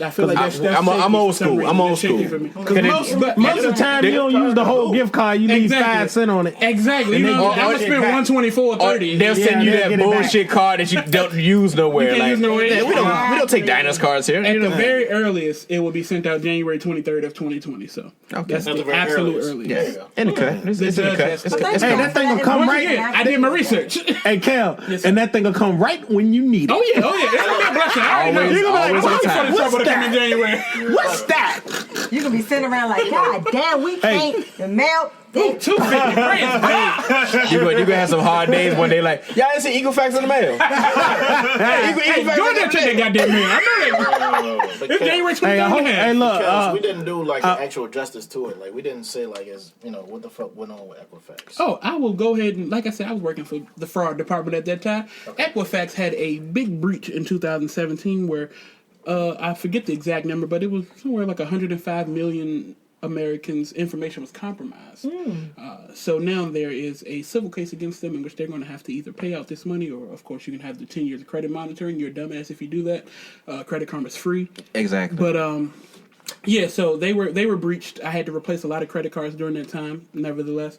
I feel like that's I'm old school. I'm old school. Most of the time, you don't use the whole gift card. You need 5 cents on it. Exactly. I'm gonna spend $124.30. They'll send you that bullshit card that you don't use nowhere. You can't use nowhere. Yeah, we don't take diners cards here. At the very earliest, it will be sent out January 23rd of 2020. So that's the absolute earliest. Yeah. In the cut. It's in the cut. Hey, that thing will come right. I did my research. Hey, Cal, and that thing will come right when you need it. Oh yeah. It's gonna be a blessing. Always on time. In January. What's that? You can be sitting around like, God damn, we can't. The mail. $250 grand. You're gonna have some hard days when they like, y'all didn't see Eagle Facts in the mail. Hey, go ahead and check that goddamn mail. I know that. It's January 23rd. Hey, look. We didn't do like actual justice to it. Like we didn't say like as what the fuck went on with Equifax. Oh, I will go ahead and like I said, I was working for the fraud department at that time. Okay. Equifax had a big breach in 2017 where I forget the exact number, but it was somewhere like 105 million Americans' information was compromised. So now there is a civil case against them in which they're going to have to either pay out this money or, of course, you can have the 10 years of credit monitoring. You're a dumbass if you do that. Credit Karma's free. Exactly. But, yeah, so they were breached. I had to replace a lot of credit cards during that time, nevertheless.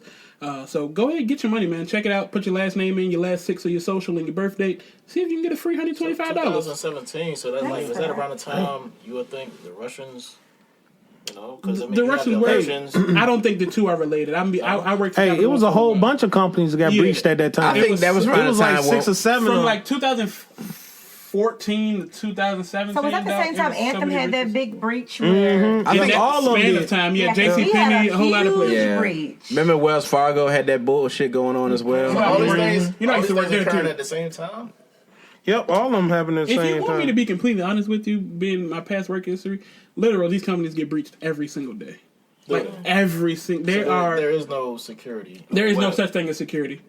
So go ahead, get your money, man. Check it out. Put your last name in, your last 6 of your social, and your birth date. See if you can get a free $125. 2017. So that's like, is that around the time you would think the Russians? Because the Russians were. I don't think the two are related. I worked. Hey, it was a whole bunch of companies that got breached at that time. I think that was around the time. It was like 6 or 7 from like 2014 to 2017. So was that the same time Anthem had that big breach? Where I think all of them. Time, JCPenney, a whole lot of places. Breach. Remember Wells Fargo had that bullshit going on as well. All these things, all these things occurred at the same time. Yep, all of them happened at the same time. If you want me to be completely honest with you, being my past work history, literally these companies get breached every single day. Like every single. There is no security. There is no such thing as security.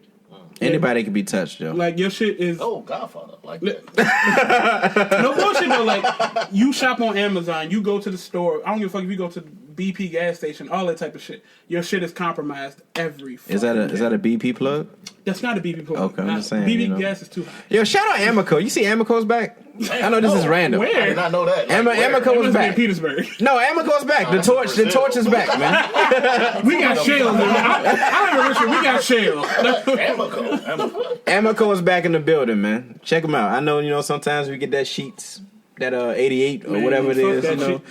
Anybody can be touched, Joe. Like your shit is. Oh, Godfather, like that. No bullshit though. Like you shop on Amazon, you go to the store. I don't give a fuck if you go to the BP gas station, all that type of shit. Your shit is compromised every. Is that a BP plug? That's not a BP plug. Okay, I'm just saying. BP gas is too high. Yo, shout out Amoco. You see Amoco's back? I know this is random. Where? I did not know that. Amoco's back. In Petersburg. No, Amoco's back. The torch is back, man. We got shelled. I don't even we got shelled. Amoco is back in the building, man. Check them out. I know, sometimes we get that Sheets. That 88 or whatever it is.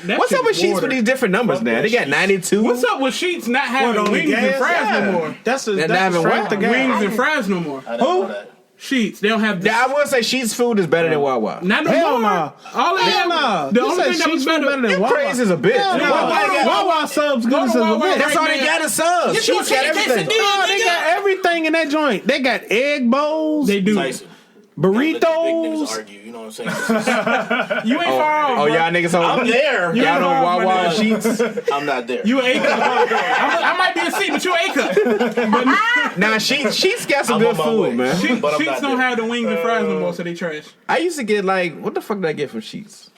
What's up with Sheets with these different numbers now? They got 92. What's up with Sheets not having wings and fries no more? That's not having what? Wings and fries no more. Who? Sheets. They don't have. I will say Sheets food is better than Wawa. Not no Hell more. No. All of that. The only thing that was better than Wawa. Crazy as a bitch. Wawa subs good as a bitch. That's all they got is subs. Sheets got everything. Oh, they got everything in that joint. They got egg bowls. They do. Tyson. Burritos. Argue, you know what I'm saying? You ain't far off. Oh, y'all niggas home. I'm there. Y'all know Wawa Sheets. I'm not there. You A cup. I might be a C, but you A cup. Nah, Sheets got some good food, man. Sheets don't have the wings and fries no more, so they trash. I used to get what the fuck did I get from Sheets?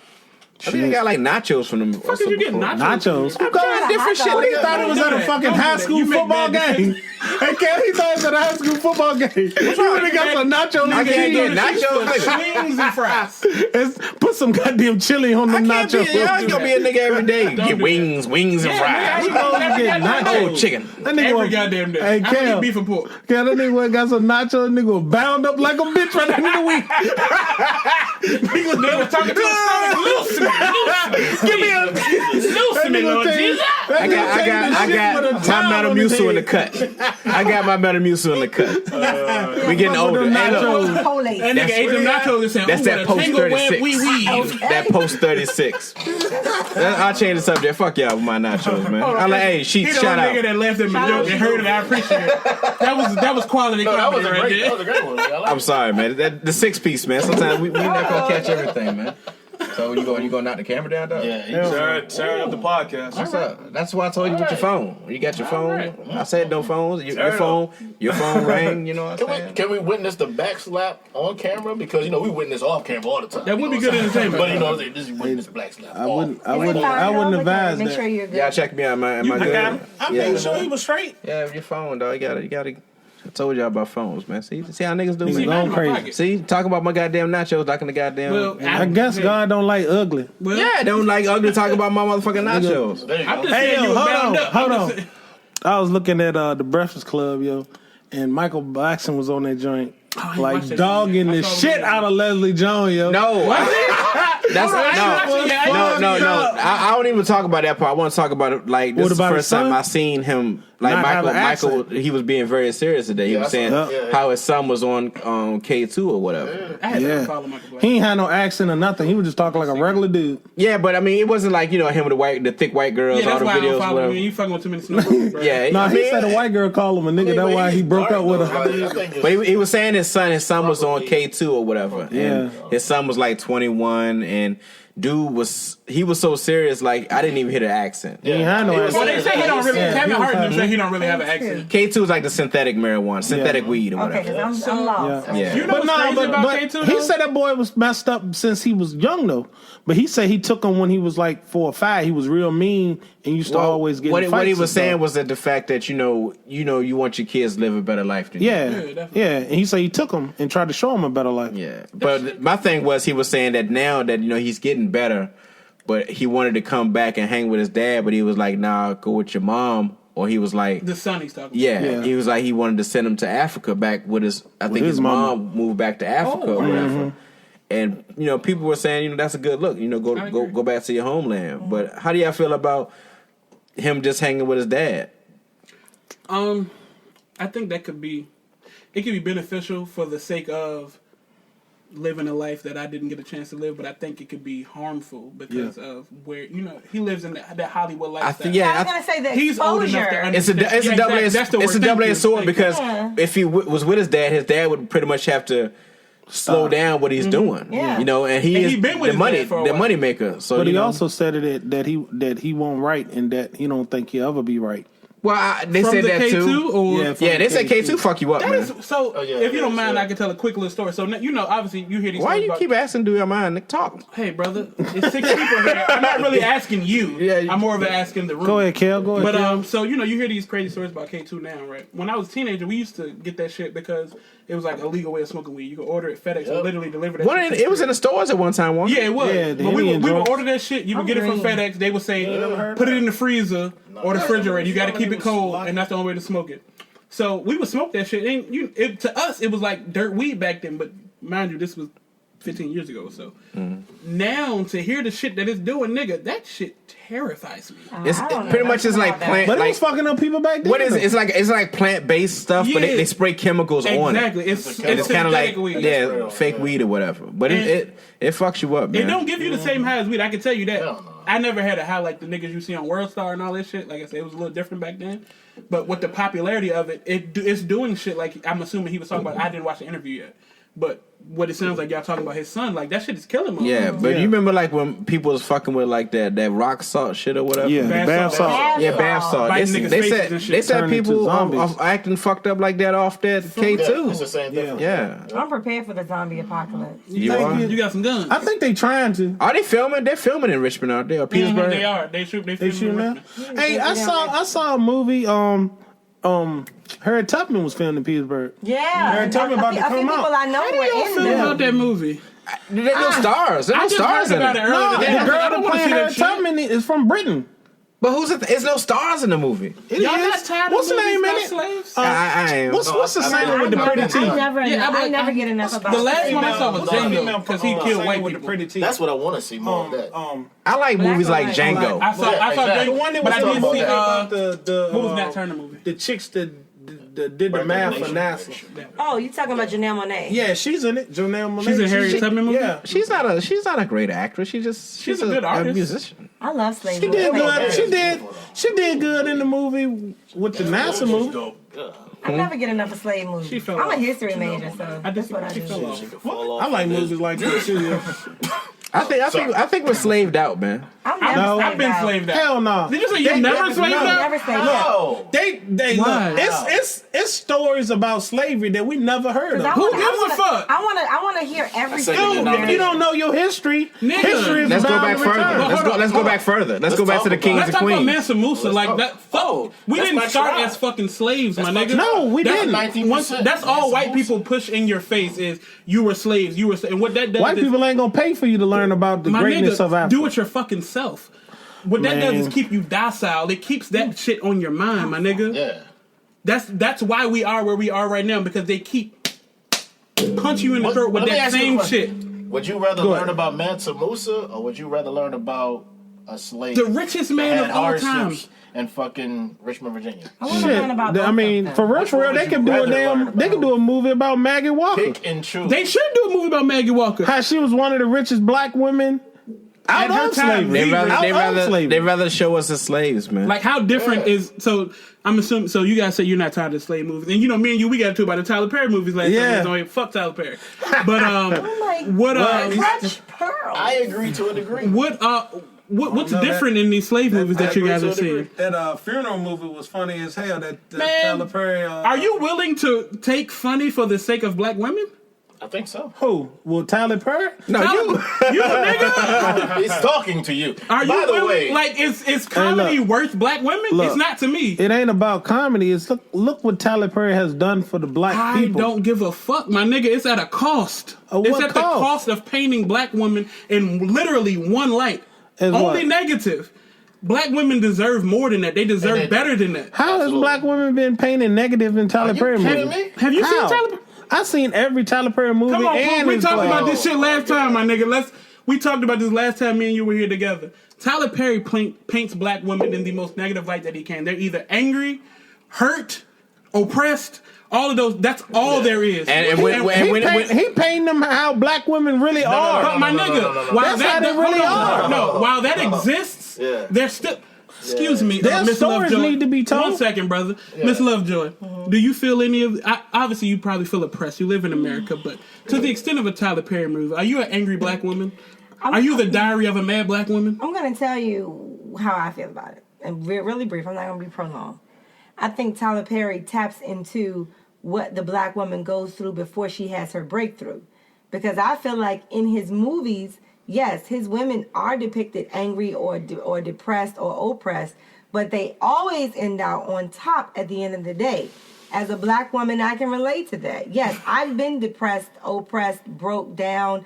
I think they got nachos from them. Fuck did you get nachos? You got different shit. He thought it was at a fucking high school football game. Hey, Cal, he thought it was at a high school football game. He would have got some nachos. I can't get nachos. Wings and fries. Put some goddamn chili on the nachos. Y'all gonna be a nigga every day. Get wings and fries. Oh, chicken. Every goddamn day. Hey, Cal. I get beef and pork. Cal, that nigga got some nachos. Nigga bound up like a bitch right in the week. They were talking to his stomach. Loosen. Give me a loosen it, Lord Jesus. I got my Metamucil in the cut. I got my Metamucil in the cut. We getting older. Hey, look. That nigga ate them nachos and said, that's that post 36. That That post 36. I'll change the subject. Fuck y'all with my nachos, man. I'm like, hey, Sheets, shout out. He the nigga that left him a joke and heard it. I appreciate it. That was quality. No, that was a great one. I'm sorry, man. The 6-piece, man. Sometimes we not gonna catch everything, man. So you gonna knock the camera down, though? Yeah. Tear up the podcast. What's up? That's why I told you with your phone. You got your phone. Right. I said no phones. Your phone rang. You know what I'm saying? Can we witness the back slap on camera? Because we witness off camera all the time. That would be good entertainment. But this is witness black slap. I wouldn't advise Make that. sure you're good. Y'all check me out. Am I good? I made sure he was straight. Yeah, your phone, dog. You gotta. I told y'all about phones, man. See how niggas do me. Going crazy. See, talk about my goddamn nachos, talking the goddamn. Well, I guess God don't like ugly. Well, yeah, don't like ugly. Talk about my motherfucking nachos. I'm just saying you was bound up. Hold on. I was looking at the Breakfast Club, yo, and Michael Blackson was on that joint, like dogging the shit out of Leslie Jones, yo. No, that's no. I don't even talk about that part. I want to talk about it. Like this is the first time I seen him. Like Michael, he was being very serious today. He was saying how his son was on K2 or whatever. I had to follow Michael Black. He ain't had no accent or nothing. He was just talking like a regular dude. Yeah, but I mean, it wasn't like him with the thick white girls. Yeah, that's all the why videos. I don't follow you. You fucking with too many Snuff. Yeah, no, he said a white girl called him a nigga. That's why he broke up with her. But he was saying his son was on K2 or whatever. Yeah, his son was like 21 and. Dude was so serious, like I didn't even hear the accent. Yeah, he had no accent. Well, they say he don't really. Kevin Hart and them say he don't really have an accent. K2 is like the synthetic marijuana, synthetic weed or whatever. Okay, because I'm lost. Yeah. You know what's crazy about K2? He said that boy was messed up since he was young though. But he said he took him when he was like 4 or 5. He was real mean and used to always get. What he was saying was that the fact that you want your kids to live a better life than you. Yeah. And he said he took him and tried to show him a better life. Yeah, but my thing was he was saying that now that he's getting better. But he wanted to come back and hang with his dad, but he was like, nah, go with your mom. Or he was like... The son he's talking about. Yeah, he was like, he wanted to send him to Africa back with his... I think his mom moved back to Africa or whatever. And, people were saying, that's a good look. Go back to your homeland. But how do y'all feel about him just hanging with his dad? I think that could be... It could be beneficial for the sake of... living a life that I didn't get a chance to live, but I think it could be harmful because of where he lives in that Hollywood lifestyle. I was gonna say that he's old enough to understand. It's a double-edged sword because if he was with his dad would pretty much have to slow down what he's doing. Yeah. And he's been with the money maker. So, but he also said that he won't write and that he don't think he'll ever be right. Well, they said that K2 too. Or they said K2 fuck you up, man. If you don't mind, I can tell a quick little story. So, obviously, you hear these Why stories you keep asking, do you mind? Talk. Hey, brother, it's 6 people here. I'm not really asking you. I'm more of asking the room. Go ahead, Kel. Go ahead. But, so, you hear these crazy stories about K2 now, right? When I was a teenager, we used to get that shit because it was like a legal way of smoking weed. You could order it FedEx and literally deliver that shit. It was in the stores at one time, Yeah, it was. Yeah, but we would order that shit. You would get it from FedEx. They would say, put it in the freezer or the refrigerator. You got to keep it cold, and that's the only way to smoke it. So we would smoke that shit. And to us, it was like dirt weed back then. But mind you, this was 15 years ago. So now to hear the shit that it's doing, nigga, that shit terrifies me. It's pretty much it's like plant. But it was fucking up people back then. What is it? It's like plant based stuff, but they spray chemicals on it. Exactly. It's kind of like weed. fake weed or whatever. But it fucks you up, man. It don't give you the same high as weed. I can tell you that. I never had a high like the niggas you see on World Star and all that shit. Like I said, it was a little different back then. But with the popularity of it, it's doing shit like I'm assuming he was talking about. I didn't watch the interview yet, but what it sounds like y'all talking about his son, like that shit is killing him. Yeah, but you remember like when people was fucking with like that rock salt shit or whatever. Yeah, bath salt. Yeah, bath salt. They said people are acting fucked up like that off that K2. It's the same thing. Yeah. I'm prepared for the zombie apocalypse. You got some guns. I think they trying to. Are they filming? They're filming in Richmond out there, or Petersburg. They are. They shoot in Richmond. Hey, I saw a movie. Harriet Tubman was filmed in Pittsburgh. Yeah, Harriet Tubman about to come out. A few people I know were in there. About that movie. There's no stars. There's no stars in it. No, the girl that played Harriet Tubman is from Britain. But who's it? There's no stars in the movie. Y'all not tired What's of the name in movies it? about slaves? I am. What's the singer with the pretty teeth? I never get enough about the last one I saw was Django because he killed white with the people. pretty teeth. That's what I want to see more of that. I like movies like Django. I saw Django, the one that but was I didn't see about the what was Nat Turner movie? The chicks that did the math for NASA. Oh, you talking about Janelle Monáe? Yeah, she's in it. Janelle Monáe. She's in Harriet Tubman movie. Yeah, she's not a great actress. She's a good artist. A musician. I love slavery. She did good. She did good in the movie with the NASA movie. I never get enough of slave movies. I'm a history major, so that's what I do. I like movies like that too. I think we're slaved out, man. I've been slaved out. Hell no. Did you say you never slaved out? Never slaved No. They Why? look, it's stories about slavery that we never heard of. Who gives a fuck? I want to hear everything. If you don't know your history, history is Let's go bound back to further. return. Let's go back further. Let's go back to the kings Let's and talk about queens. Mansa Musa. Like that. We that's didn't my start tribe. as fucking slaves, my nigga. No, we That's didn't. 19%. That's all white people push in your face is you were slaves. You were, and what that does White is, people ain't gonna pay for you to learn about the my greatness nigga, of Africa. do it your fucking self. What that does is keep you docile. It keeps that shit on your mind, my nigga. Yeah. That's why we are where we are right now, because they keep punch you in the throat with let me that ask you a same question. shit. Would you rather learn about Mansa Musa or would you rather learn about a slave? The richest man that of had all hardships time. in fucking Richmond, Virginia. I want to learn about both I mean, of for them. real, they could do a they could do a movie about Maggie Walker. Pick and choose. They should do a movie about Maggie Walker. How she was one of the richest black women out At her of time, slavery. They rather show us as slaves, man. Like how different is so? I'm assuming. So you guys say you're not tired of slave movies, and you know me and you, we got into about the Tyler Perry movies last Yeah. time. Fuck Tyler Perry. But Oh Clutch Pearl. I agree to a degree. What's different in these slave movies that you guys are seeing? That funeral movie was funny as hell. That Man, Tyler Perry. Are you willing to take funny for the sake of black women? I think so. Who? Well, Tyler Perry? No, you nigga. He's talking to you. Are you By the willing? way, Like, is comedy worth black women? Look, It's not to me. It ain't about comedy. It's look what Tyler Perry has done for the black I people. don't give a fuck, my nigga. It's at a cost. It's what at the cost? cost of painting black women in literally one light. As Only what? negative. Black women deserve more than that. They deserve better than that. How has black women been painted negative in Tyler Perry kidding movies? me? Have you How? seen Tyler Perry? I've seen every Tyler Perry movie. Come on, and Pook, we his talked play. about this shit last time, my nigga. We talked about this last time me and you were here together. Tyler Perry paints black women in the most negative light that he can. They're either angry, hurt, oppressed. All of those. That's all there is. He painted them how black women really are. But my nigga, while That's how they really are. while that exists, they're still. Excuse me, Their Miss stories LoveJoi. need to be told. 1 second, brother. Miss LoveJoi, do you feel any of? Obviously, you probably feel oppressed. You live in America, but to the extent of a Tyler Perry movie, are you an angry black woman? Are you the diary of a mad black woman? I'm going to tell you how I feel about it. And really brief. I'm not going to be prolonged. I think Tyler Perry taps into what the black woman goes through before she has her breakthrough. Because I feel like in his movies, yes, his women are depicted angry or depressed or oppressed, but they always end out on top at the end of the day. As a black woman, I can relate to that. Yes, I've been depressed, oppressed, broke down,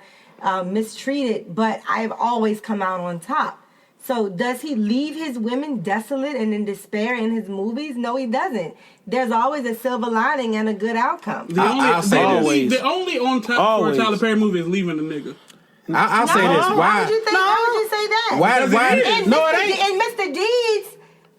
mistreated, but I've always come out on top. So does he leave his women desolate and in despair in his movies? No, he doesn't. There's always a silver lining and a good outcome. The only on top for a Tyler Perry movie is leaving a nigga. I'll say this. Why would you say that? Why? In Mr. Deeds,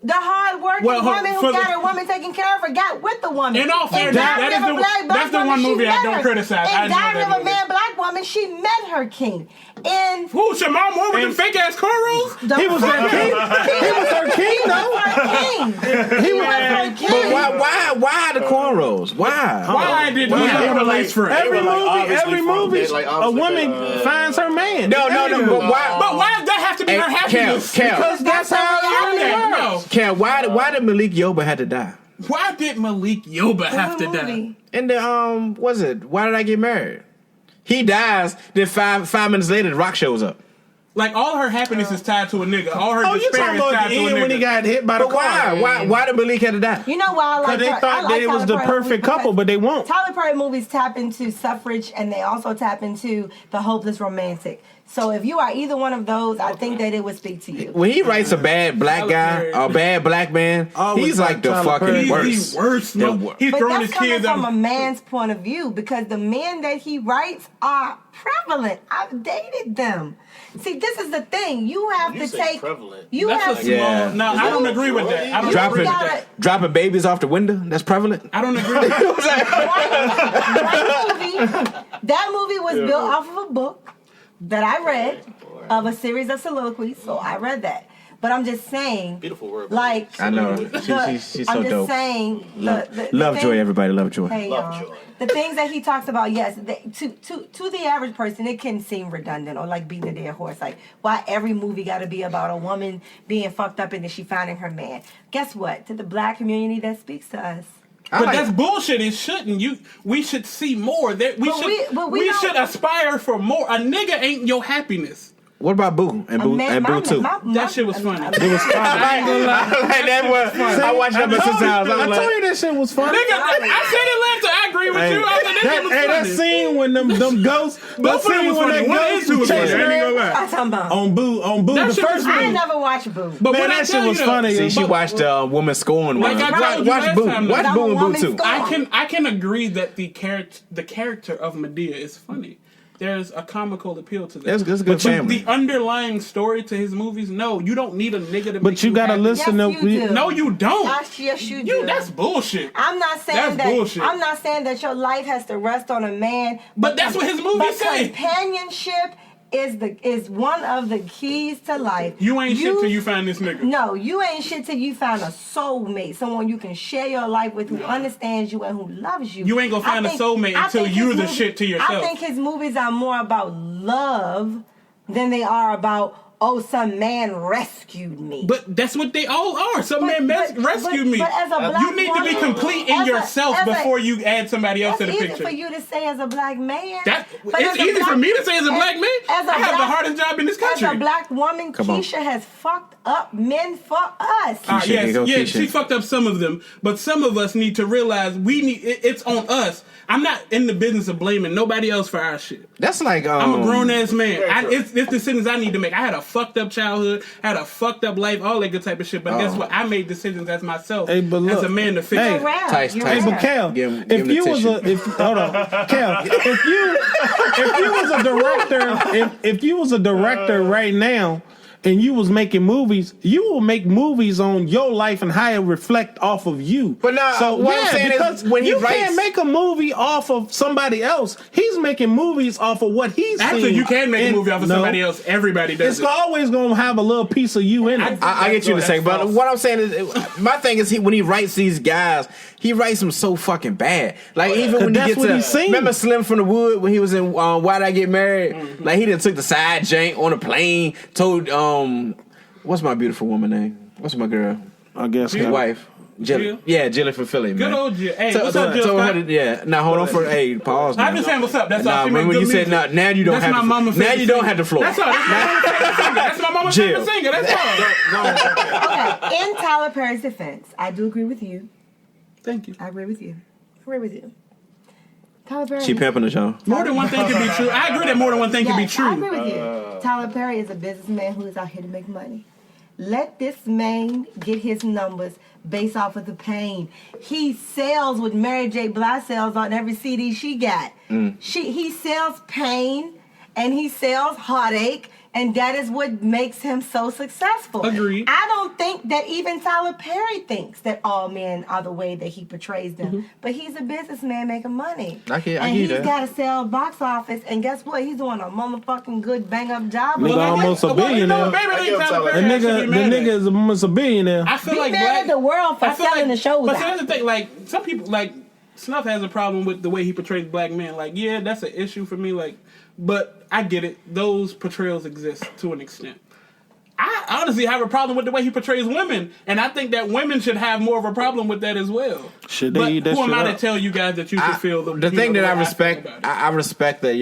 the hard-working woman who got her woman taken care of her got with the woman. In all fairness, that's the one movie I don't criticize. In Diary of a Mad Black Woman, she met her king. And who? Shamar Moore with them fake ass cornrows? He was her king. He was her king, though. He was her king. But why the cornrows? Why did he have a lace front? Every movie, a woman finds her man. No. But why does that have to be her happiness? Because that's how it works. Cam, why did Malik Yoba have to die? Why did Malik Yoba have to die? In the was it? Why Did I Get Married? He dies. Then five minutes later, The Rock shows up. Like all her happiness is tied to a nigga. All her you despair talking is about tied the to a end nigga. when he got hit by the car? Why did Malik have to die? You know why I like Because they thought that it was the perfect couple, but they won't. Tyler Perry movies tap into suffrage and they also tap into the hopeless romantic. So if you are either one of those, I think that it would speak to you. When he writes a bad black guy, a bad black man, he's like the fucking worst. He's worst. He's but throwing that's his kids coming from out. a man's point of view because the men that he writes are prevalent. I've dated them. See, this is the thing. You have to take. Prevalent. You That's have a small. No, I don't agree with that. I don't agree with that. Dropping babies off the window. That's prevalent. I don't agree with that. That movie was built off of a book that I read of a series of soliloquies, so I read that. But I'm just saying. Beautiful word. Like I know. She's so I'm just dope. saying. The LoveJoi, everybody. LoveJoi. Hey, y'all. The things that he talks about, yes, to the average person, it can seem redundant or like beating a dead horse. Like, why every movie got to be about a woman being fucked up and then she finding her man? Guess what? To the black community, that speaks to us. But that's bullshit. It shouldn't. We should see more. We should aspire for more. A nigga ain't your happiness. What about Boo and Boo too? That shit was funny. It was funny. I ain't gonna lie. I watched that since I was I like, told you that shit was funny. Nigga, I said it last time. I agree with you. I said that shit was funny. That scene when them ghosts, Both of them was funny. One and two was funny. I ain't gonna lie. I'm talking about. on Boo, That the shit first was I one. ain't never watched Boo. But Man, when I that tell shit was you though, funny. see, she watched woman scorn. Like I told you watch last Boo. time, Watch I'm Boo a and Boo woman too. scorn. I can agree that the character of Medea is funny. There's a comical appeal to that. That's a good family. The underlying story to his movies, no, you don't need a nigga to make But you gotta happy. listen Yes, to. you do. No, you don't. Yes, you do. That's bullshit. I'm not saying That's that. bullshit. I'm not saying that your life has to rest on a man. But that's what his movies say. Companionship is one of the keys to life. You ain't shit till you find this nigga. No, you ain't shit till you find a soulmate, someone you can share your life with, who understands you and who loves you. You ain't gonna find a soulmate until you're the shit to yourself. I think his movies are more about love than they are about, oh, some man rescued me. But that's what they all are. Some man rescued me. But as a black You need to be woman, complete in yourself before you add somebody else to the That's picture. easy for you to say as a black man. It's easy for me to say as a black man. I have the hardest job in this country. As a black woman, Keisha has fucked up men for us. Yes, she fucked up some of them, but some of us need to realize it's on us. I'm not in the business of blaming nobody else for our shit. That's like I'm a grown ass man. It's decisions I need to make. I had a fucked up childhood, had a fucked up life, all that good type of shit. But guess what? I made decisions as myself, as a man to fix it. Tyson. Hey, but Cal, if you was a director right now, and you was making movies, you will make movies on your life and how it reflect off of you. But now, so what I'm saying because is when he you writes, can't make a movie off of somebody else. He's making movies off of what he's Actually, seen. you can make a movie off of somebody else. Everybody does It's always going to have a little piece of you in it. I get you to say, but what I'm saying is, my thing is, when he writes these guys, he writes them so fucking bad. Like even when he gets to, remember Slim from the Wood when he was in Why'd I Get Married? Mm-hmm. Like he done took the side jank on a plane, told what's my beautiful woman name? What's my girl? I guess his wife. Jill? Yeah, Jill from Philly, man. Good old Jill. Hey, what's up, Jill? Yeah. Now hold on for pause. I'm just saying what's up. That's all. Remember when you said now you don't have my mama. Now you don't have the floor. That's all. That's my mama's favorite singer. That's all. Okay. In Tyler Perry's defense, I do agree with you. Thank you. I agree with you. Tyler Perry. She pimping the show. More than one thing can be true. I agree that more than one thing can be true. I agree with you. Tyler Perry is a businessman who is out here to make money. Let this man get his numbers based off of the pain. He sells what Mary J. Blige sells on every CD she got. He sells pain and he sells heartache, and that is what makes him so successful. Agreed. I don't think that even Tyler Perry thinks that all men are the way that he portrays them. Mm-hmm. But he's a businessman making money. And he's got to sell box office, and guess what? He's doing a motherfucking good bang up job. Nigga almost a billionaire. The nigga is almost a billionaire. I feel like mad at the world for selling the shows. But that's the thing. Like some people, like Snuff has a problem with the way he portrays black men. Like, yeah, that's an issue for me. Like, but I get it. Those portrayals exist to an extent. I honestly have a problem with the way he portrays women, and I think that women should have more of a problem with that as well. Should they eat that who am I shit to tell you guys that you should feel the thing that I respect? I respect that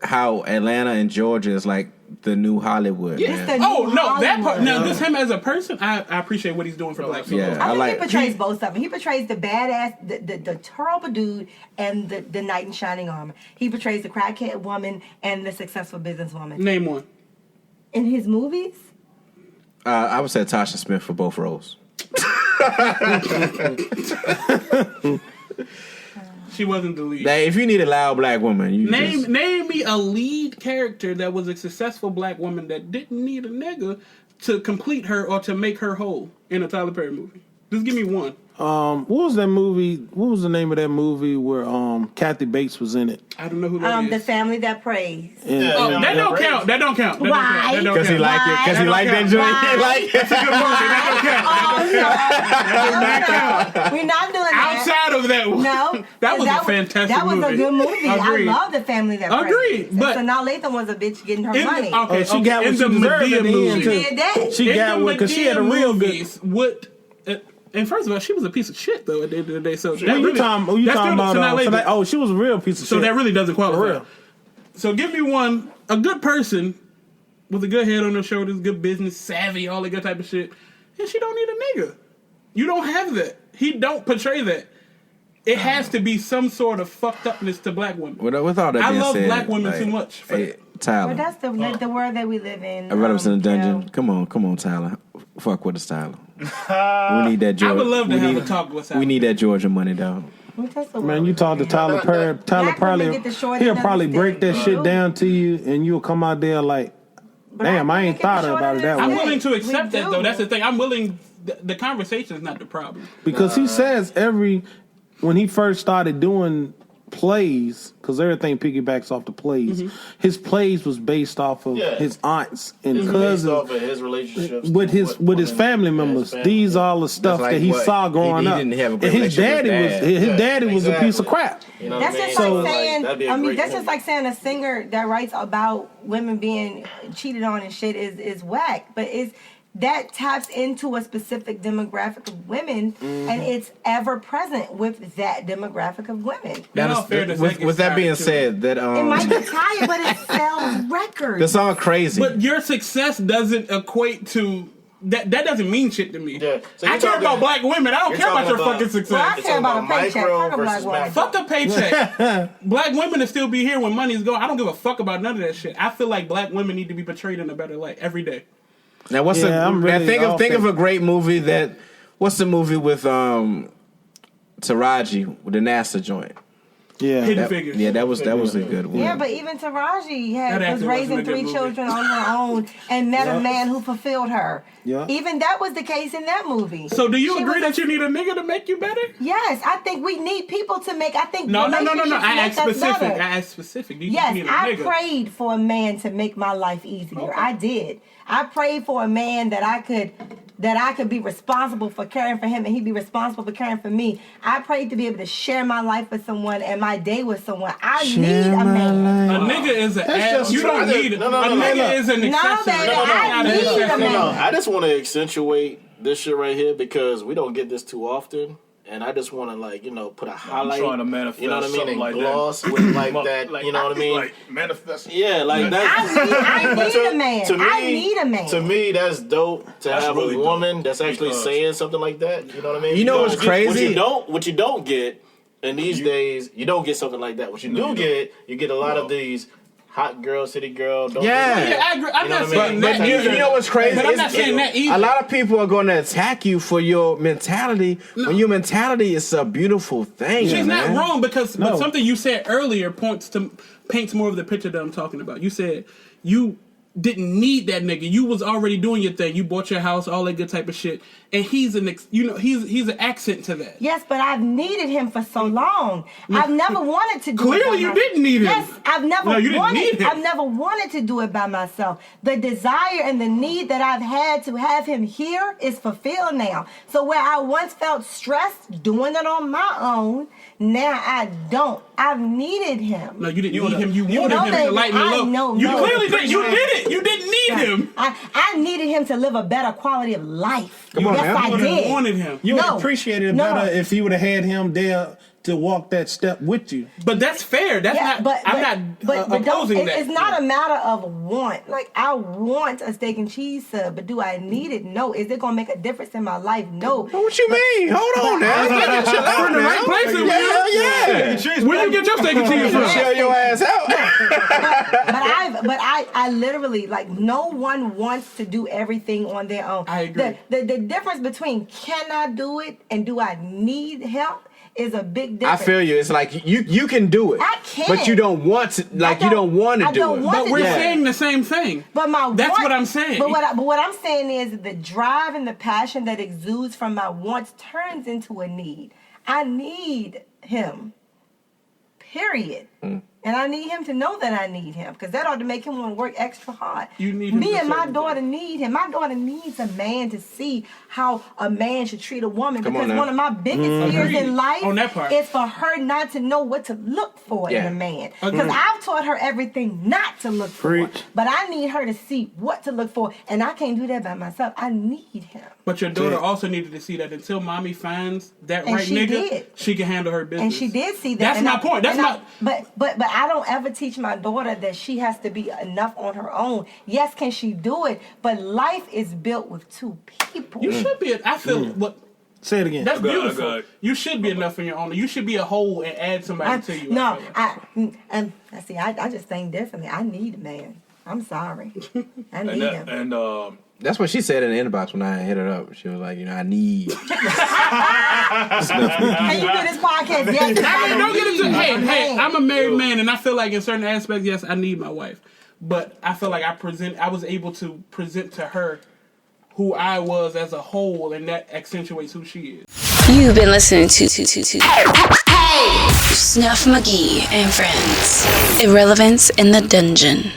how Atlanta and Georgia is like the new Hollywood. Yeah, man. That part. Now, just him as a person, I appreciate what he's doing for black people. Yeah, I think he portrays both of them. He portrays the badass, the terrible dude, and the knight in shining armor. He portrays the crackhead woman and the successful businesswoman. Name one. In his movies? I would say Tasha Smith for both roles. She wasn't the lead. If you need a loud black woman, name me a lead character that was a successful black woman that didn't need a nigga to complete her or to make her whole in a Tyler Perry movie. Just give me one. What was that movie? What was the name of that movie where Kathy Bates was in it? I don't know who that is. The Family That Prays. That don't count. That don't count. Why? Because he liked it. Because he liked that joint. He liked it. We're not doing that. Outside of that one. No. That was a fantastic movie. That was a good movie. Agreed. I love The Family That Prays. Agreed. But so now Latham was a bitch getting her money. She got what she deserved at the end, too. She did that. She got what, because she had a real good... And first of all, she was a piece of shit, though, at the end of the day. So you talking about? She was a real piece of shit. So that really doesn't qualify. For real. So give me a good person with a good head on her shoulders, good business savvy, all that good type of shit, and she don't need a nigga. You don't have that. He don't portray that. It has to be some sort of fucked upness to black women. With all that being I love said, black women too much. Tyler. But that's the world that we live in. Irrelevance in the Dungeon. Come on, Tyler. Fuck with us, Tyler. We need that Georgia. I would love to have a talk with Tyler. We need that Georgia money, dog. Man, you talk to Tyler Perry. Tyler probably he'll probably break that shit down to you, and you'll come out there like, damn, I ain't thought about it that way. I'm willing to accept that, though. That's the thing. I'm willing. The conversation is not the problem. Because he says when he first started doing plays, because everything piggybacks off the plays. His plays was based off of his aunts and cousins, off of his relationships with his family members. These all the stuff like that he saw growing up. Didn't have a and his daddy was a piece of crap. You know that's just what like saying. that's just like saying a singer that writes about women being cheated on and shit is whack. But that taps into a specific demographic of women, and it's ever present with that demographic of women. With that being said, that it might be tired, but it sells records. The song "Crazy." But your success doesn't equate to that. That doesn't mean shit to me. Yeah. So I care about black women. I don't care about your fucking success. Well, I care about a paycheck. Fuck a black woman. Fuck the paycheck. Black women will still be here when money's gone. I don't give a fuck about none of that shit. I feel like black women need to be portrayed in a better light every day. Now, think of a great movie that. What's the movie with Taraji with the NASA joint? Yeah, Hidden Figures. Yeah, that was a good one. Yeah, but even Taraji was raising 3 children on her own and met a man who fulfilled her. Yeah. Even that was the case in that movie. So do you agree that you need a nigga to make you better? Yes, I think we need people to make. I think no. I asked specific. Yes, I prayed for a man to make my life easier. Okay. I did. I prayed for a man that I could be responsible for caring for him and he'd be responsible for caring for me. I prayed to be able to share my life with someone and my day with someone. I need a man. A nigga is an ass. You don't need it. A nigga is an accessory. I need a man. I just want to accentuate this shit right here because we don't get this too often. And I just want to, put a highlight. I'm trying to manifest, you know what I mean, and like gloss that. with that. You know what I mean? Like manifest. Yeah, like that. I need a man. I need a man. To me, that's dope to have really a woman that's actually saying something like that. You know what I mean? You know what's crazy? What you don't get in these days, you don't get something like that. What you do get, you get a lot of these. Hot girl, city girl. I agree. I'm not saying that either. You know what's crazy? But I'm not saying that either. A lot of people are going to attack you for your mentality when your mentality is a beautiful thing. She's not wrong but something you said earlier paints more of the picture that I'm talking about. You said you didn't need that nigga. You was already doing your thing. You bought your house, all that good type of shit. And he's an accent to that. Yes, but I've needed him for so long. I've never wanted to do it. Clearly you didn't need him. Yes, I've never wanted to do it by myself. The desire and the need that I've had to have him here is fulfilled now. So where I once felt stressed doing it on my own, now I don't. I've needed him. No, you didn't need him. You wanted him to lighten the load. You clearly did. You did it. You didn't need him. I needed him to live a better quality of life. Come on, yes, I did. Wanted him. You would appreciate it better if you would have had him there to walk that step with you. But that's fair. That's I'm not opposing that. It's not a matter of want. Like, I want a steak and cheese sub, but do I need it? No. Is it going to make a difference in my life? No. What you mean? Hold on now. We're in the right place. Yeah. Where you get your steak and cheese from? Shell your ass out. But I literally, no one wants to do everything on their own. I agree. The difference between can I do it and do I need help is a big difference. I feel you. It's like you can do it. I can. But you don't want to, you don't want to do it. But we're saying the same thing. But that's what I'm saying. But what I'm saying is the drive and the passion that exudes from my wants turns into a need. I need him. Period. And I need him to know that I need him, because that ought to make him want to work extra hard. You need him. Me and my daughter need him. My daughter needs a man to see how a man should treat a woman, because one of my biggest fears in life is for her not to know what to look for in a man. Because I've taught her everything not to look for, but I need her to see what to look for, and I can't do that by myself. I need him. But your daughter also needed to see that until mommy finds that right nigga, she can handle her business. And she did see that. That's my point. But I don't ever teach my daughter that she has to be enough on her own. Yes, can she do it? But life is built with two people. You should be. I feel what. Say it again. That's beautiful. You should be enough on your own. You should be a whole and add somebody to you. I just think differently. I need a man. I'm sorry. I need him. And that's what she said in the inbox when I hit her up. She was like, I need. Can you do this podcast? Yes, don't get into hey, I'm a married man, and I feel like in certain aspects, yes, I need my wife. But I feel like I was able to present to her who I was as a whole, and that accentuates who she is. You've been listening to Snuff Magee and Friends. Irrelevance in the Dungeon.